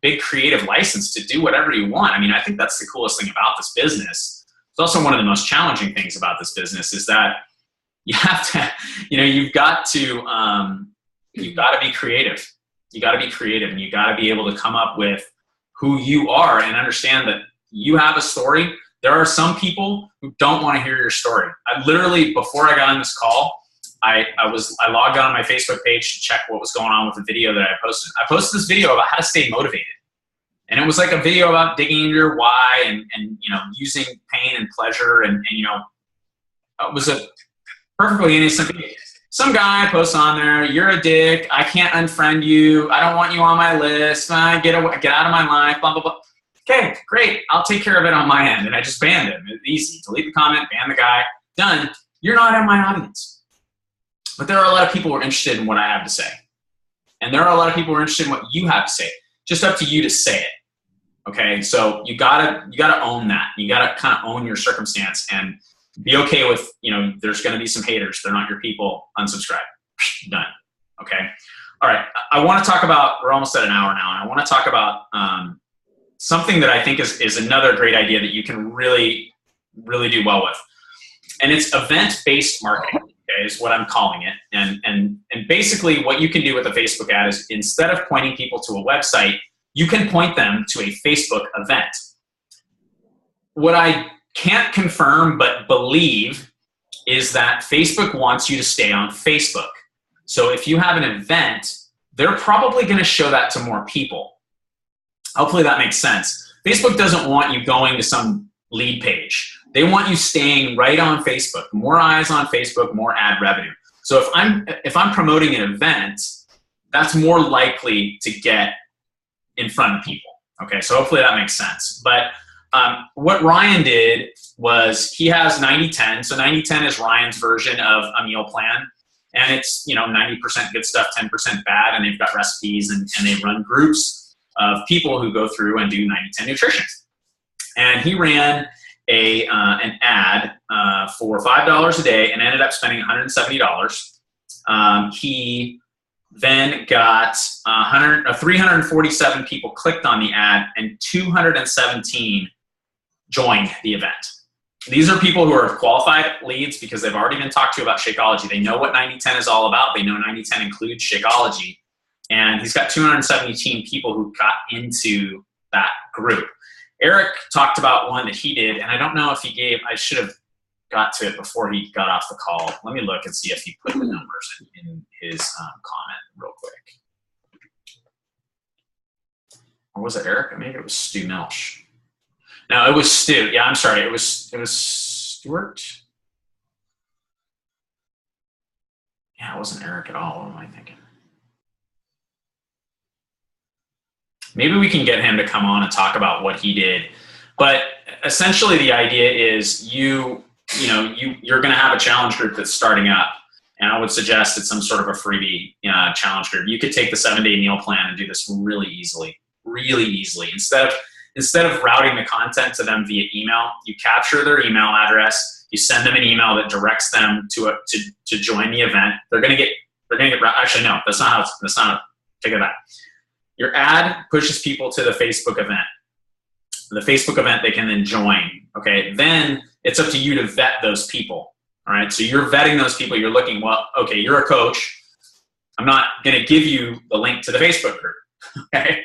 big creative license to do whatever you want. I mean, I think that's the coolest thing about this business. It's also one of the most challenging things about this business is that you have to, you've got to be creative. You got to be creative, and you got to be able to come up with who you are and understand that you have a story. There are some people who don't want to hear your story. I literally, before I got on this call, I logged on my Facebook page to check what was going on with the video that I posted. I posted this video about how to stay motivated. And it was like a video about digging into your why and using pain and pleasure. And it was a perfectly innocent video. Some guy posts on there, you're a dick, I can't unfriend you, I don't want you on my list, get out of my life, blah, blah, blah. Okay, great, I'll take care of it on my end. And I just banned him. It's easy. Delete the comment, ban the guy, done. You're not in my audience. But there are a lot of people who are interested in what I have to say. And there are a lot of people who are interested in what you have to say. Just up to you to say it. Okay, so you gotta own that. You gotta kind of own your circumstance and be okay with, there's going to be some haters. They're not your people. Unsubscribe. Done. Okay. All right. I want to talk about, we're almost at an hour now, and I want to talk about something that I think is another great idea that you can really, really do well with. And it's event-based marketing, okay, is what I'm calling it. And basically what you can do with a Facebook ad is, instead of pointing people to a website, you can point them to a Facebook event. What I can't confirm but believe is that Facebook wants you to stay on Facebook. So if you have an event, they're probably going to show that to more people. Hopefully that makes sense. Facebook doesn't want you going to some lead page. They want you staying right on Facebook. More eyes on Facebook, more ad revenue. So if I'm promoting an event, that's more likely to get in front of people. Okay, so hopefully that makes sense. But what Ryan did was, he has 90-10. So 90-10 is Ryan's version of a meal plan. And it's, 90% good stuff, 10% bad. And they've got recipes, and they run groups of people who go through and do 90-10 nutrition. And he ran an ad for $5 a day and ended up spending $170. He then got 347 people clicked on the ad, and 217 joined the event. These are people who are qualified leads because they've already been talked to about Shakeology. They know what 90-10 is all about. They know 90-10 includes Shakeology. And he's got 217 people who got into that group. Eric talked about one that he did, and I don't know if he gave, I should have got to it before he got off the call. Let me look and see if he put the numbers in his comment real quick. Or was it Eric? Maybe it was Stu Milch. No, it was Stu. Yeah, I'm sorry. It was Stuart. Yeah, it wasn't Eric at all. What am I thinking? Maybe we can get him to come on and talk about what he did. But essentially the idea is you're going to have a challenge group that's starting up. And I would suggest it's some sort of a freebie challenge group. You could take the 7-day meal plan and do this really easily. Instead of routing the content to them via email, you capture their email address, you send them an email that directs them to join the event. They're going to get, actually no, that's not how, take it back. Your ad pushes people to the Facebook event. The Facebook event they can then join, okay? Then it's up to you to vet those people, all right? So you're vetting those people, you're looking, well, okay, you're a coach. I'm not gonna give you the link to the Facebook group, okay?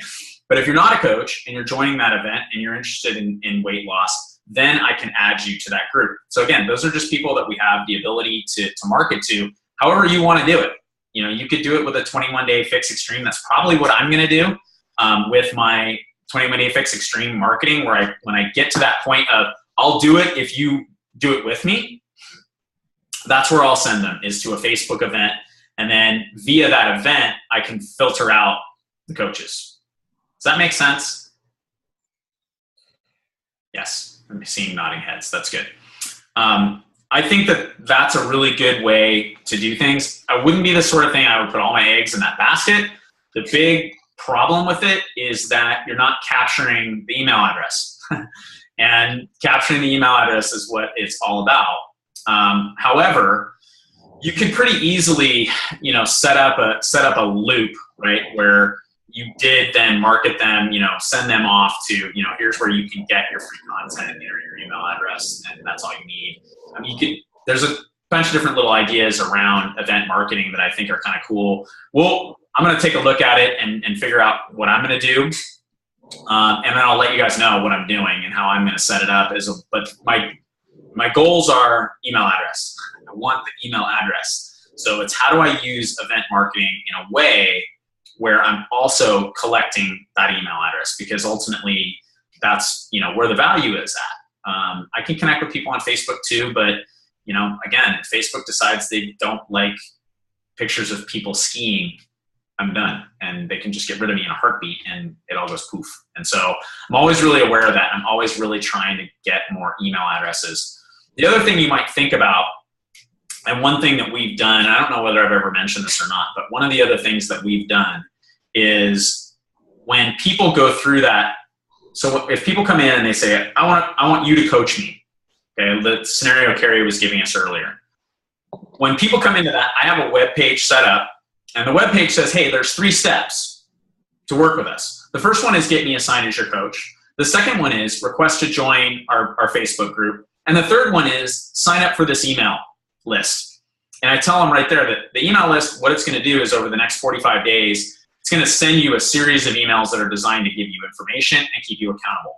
But if you're not a coach and you're joining that event and you're interested in weight loss, then I can add you to that group. So again, those are just people that we have the ability to market to, however you wanna do it. You know, you could do it with a 21-day fix extreme. That's probably what I'm going to do with my 21-day fix extreme marketing, where when I get to that point of I'll do it if you do it with me, that's where I'll send them, is to a Facebook event. And then via that event, I can filter out the coaches. Does that make sense? Yes, I'm seeing nodding heads. That's good. I think that that's a really good way to do things. I wouldn't be the sort of thing I would put all my eggs in that basket. The big problem with it is that you're not capturing the email address. And capturing the email address is what it's all about. However, you can pretty easily, set up a loop, right, where you did then market them, send them off to, here's where you can get your free content and your email address, and that's all you need. I mean, there's a bunch of different little ideas around event marketing that I think are kind of cool. Well, I'm going to take a look at it and figure out what I'm going to do. And then I'll let you guys know what I'm doing and how I'm going to set it up. But my goals are email address. I want the email address. So it's how do I use event marketing in a way where I'm also collecting that email address, because ultimately that's, where the value is at. I can connect with people on Facebook too, but again, if Facebook decides they don't like pictures of people skiing, I'm done, and they can just get rid of me in a heartbeat and it all goes poof. And so I'm always really aware of that. I'm always really trying to get more email addresses. The other thing you might think about, and one thing that we've done, I don't know whether I've ever mentioned this or not, but one of the other things that we've done is when people go through that. So if people come in and they say, I want you to coach me, okay, the scenario Carrie was giving us earlier. When people come into that, I have a web page set up, and the web page says, hey, there's 3 steps to work with us. The first one is get me assigned as your coach. The second one is request to join our Facebook group. And the third one is sign up for this email list. And I tell them right there that the email list, what it's going to do is over the next 45 days, it's going to send you a series of emails that are designed to give you information and keep you accountable.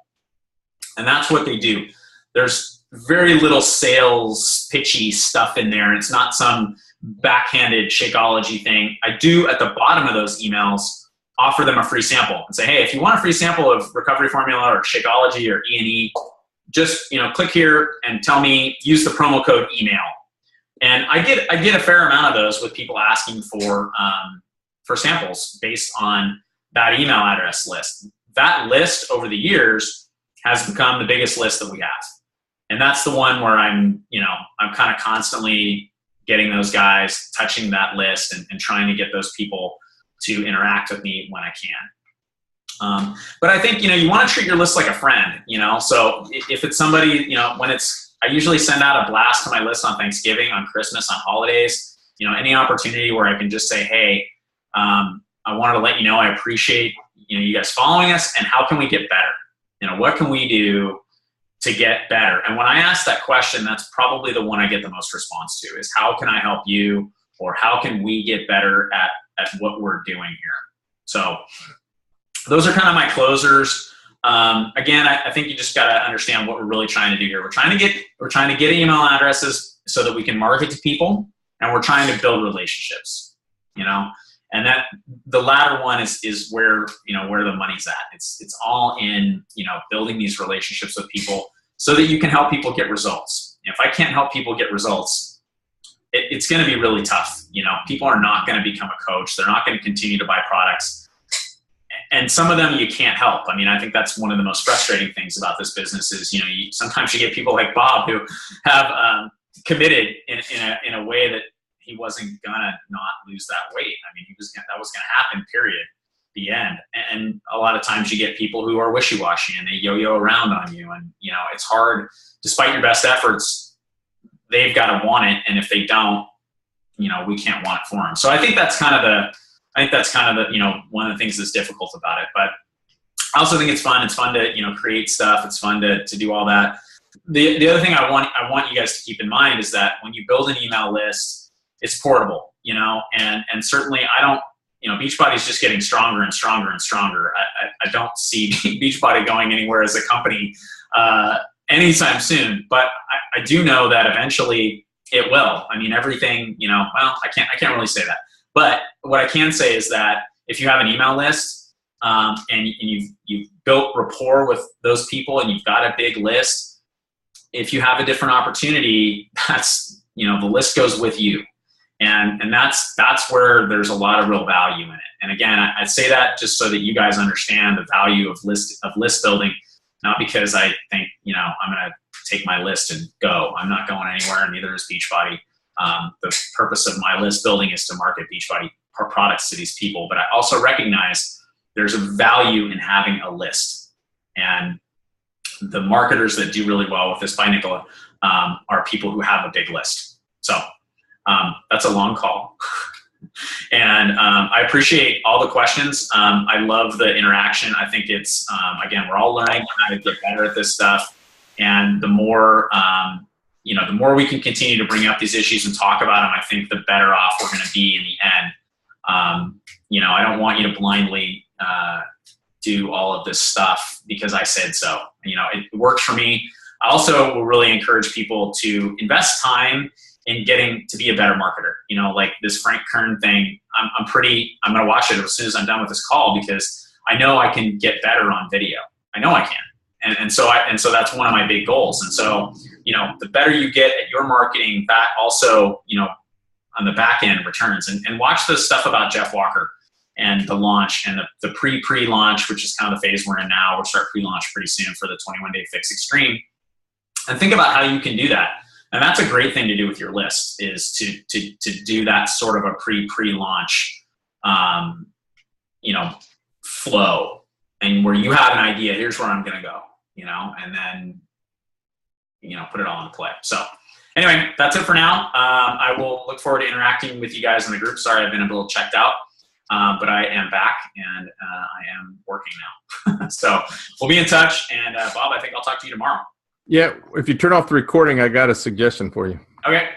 And that's what they do. There's very little sales pitchy stuff in there. It's not some backhanded Shakeology thing. I do at the bottom of those emails offer them a free sample and say, hey, if you want a free sample of recovery formula or Shakeology or E&E, just click here and tell me, use the promo code email. And I get a fair amount of those with people asking for samples based on that email address list. That list over the years has become the biggest list that we have. And that's the one where I'm kind of constantly getting those guys, touching that list and trying to get those people to interact with me when I can. But I think, you want to treat your list like a friend, so if it's somebody, I usually send out a blast to my list on Thanksgiving, on Christmas, on holidays, any opportunity where I can just say, hey, I wanted to let you know I appreciate you guys following us, and how can we get better? What can we do to get better? And when I ask that question, that's probably the one I get the most response to, is how can I help you, or how can we get better at what we're doing here? So those are kind of my closers. Again, I think you just got to understand what we're really trying to do here. We're trying to get email addresses so that we can market to people, and we're trying to build relationships, and that the latter one is where, where the money's at. It's all in, building these relationships with people so that you can help people get results. If I can't help people get results, it's going to be really tough. People are not going to become a coach. They're not going to continue to buy products. And some of them you can't help. I mean, I think that's one of the most frustrating things about this business is, sometimes you get people like Bob who have committed in a way that he wasn't gonna not lose that weight. I mean, that was gonna happen, period, the end. And a lot of times you get people who are wishy-washy and they yo-yo around on you. And, it's hard, despite your best efforts, they've got to want it. And if they don't, we can't want it for them. So I think that's kind of the one of the things that's difficult about it. But I also think it's fun. It's fun to, create stuff. It's fun to do all that. The other thing I want you guys to keep in mind is that when you build an email list, it's portable, and certainly I don't, Beachbody is just getting stronger and stronger and stronger. I don't see Beachbody going anywhere as a company anytime soon, but I do know that eventually it will. I mean, everything, well, I can't really say that. But what I can say is that if you have an email list and you've built rapport with those people and you've got a big list, if you have a different opportunity, that's, the list goes with you. And that's where there's a lot of real value in it. And again, I say that just so that you guys understand the value of list building, not because I think, I'm going to take my list and go. I'm not going anywhere, and neither is Beachbody. The purpose of my list building is to market Beachbody products to these people. But I also recognize there's a value in having a list. And the marketers that do really well with this by Nicola are people who have a big list. So that's a long call. And I appreciate all the questions. I love the interaction. I think it's, again, we're all learning how to get better at this stuff. And the more we can continue to bring up these issues and talk about them, I think the better off we're going to be in the end. I don't want you to blindly do all of this stuff because I said so. It works for me. I also will really encourage people to invest time in getting to be a better marketer. Like this Frank Kern thing, I'm going to watch it as soon as I'm done with this call because I know I can get better on video. I know I can. And so that's one of my big goals. And so, the better you get at your marketing, that also, on the back end returns. And watch the stuff about Jeff Walker and the launch and the pre-launch, which is kind of the phase we're in now. We'll start pre-launch pretty soon for the 21-day fix extreme. And think about how you can do that. And that's a great thing to do with your list, is to do that sort of a pre-launch, flow, and where you have an idea, here's where I'm going to go, and then, put it all in play. So anyway, that's it for now. I will look forward to interacting with you guys in the group. Sorry, I've been a little checked out, but I am back and I am working now. So we'll be in touch. And Bob, I think I'll talk to you tomorrow. Yeah, if you turn off the recording, I got a suggestion for you. Okay.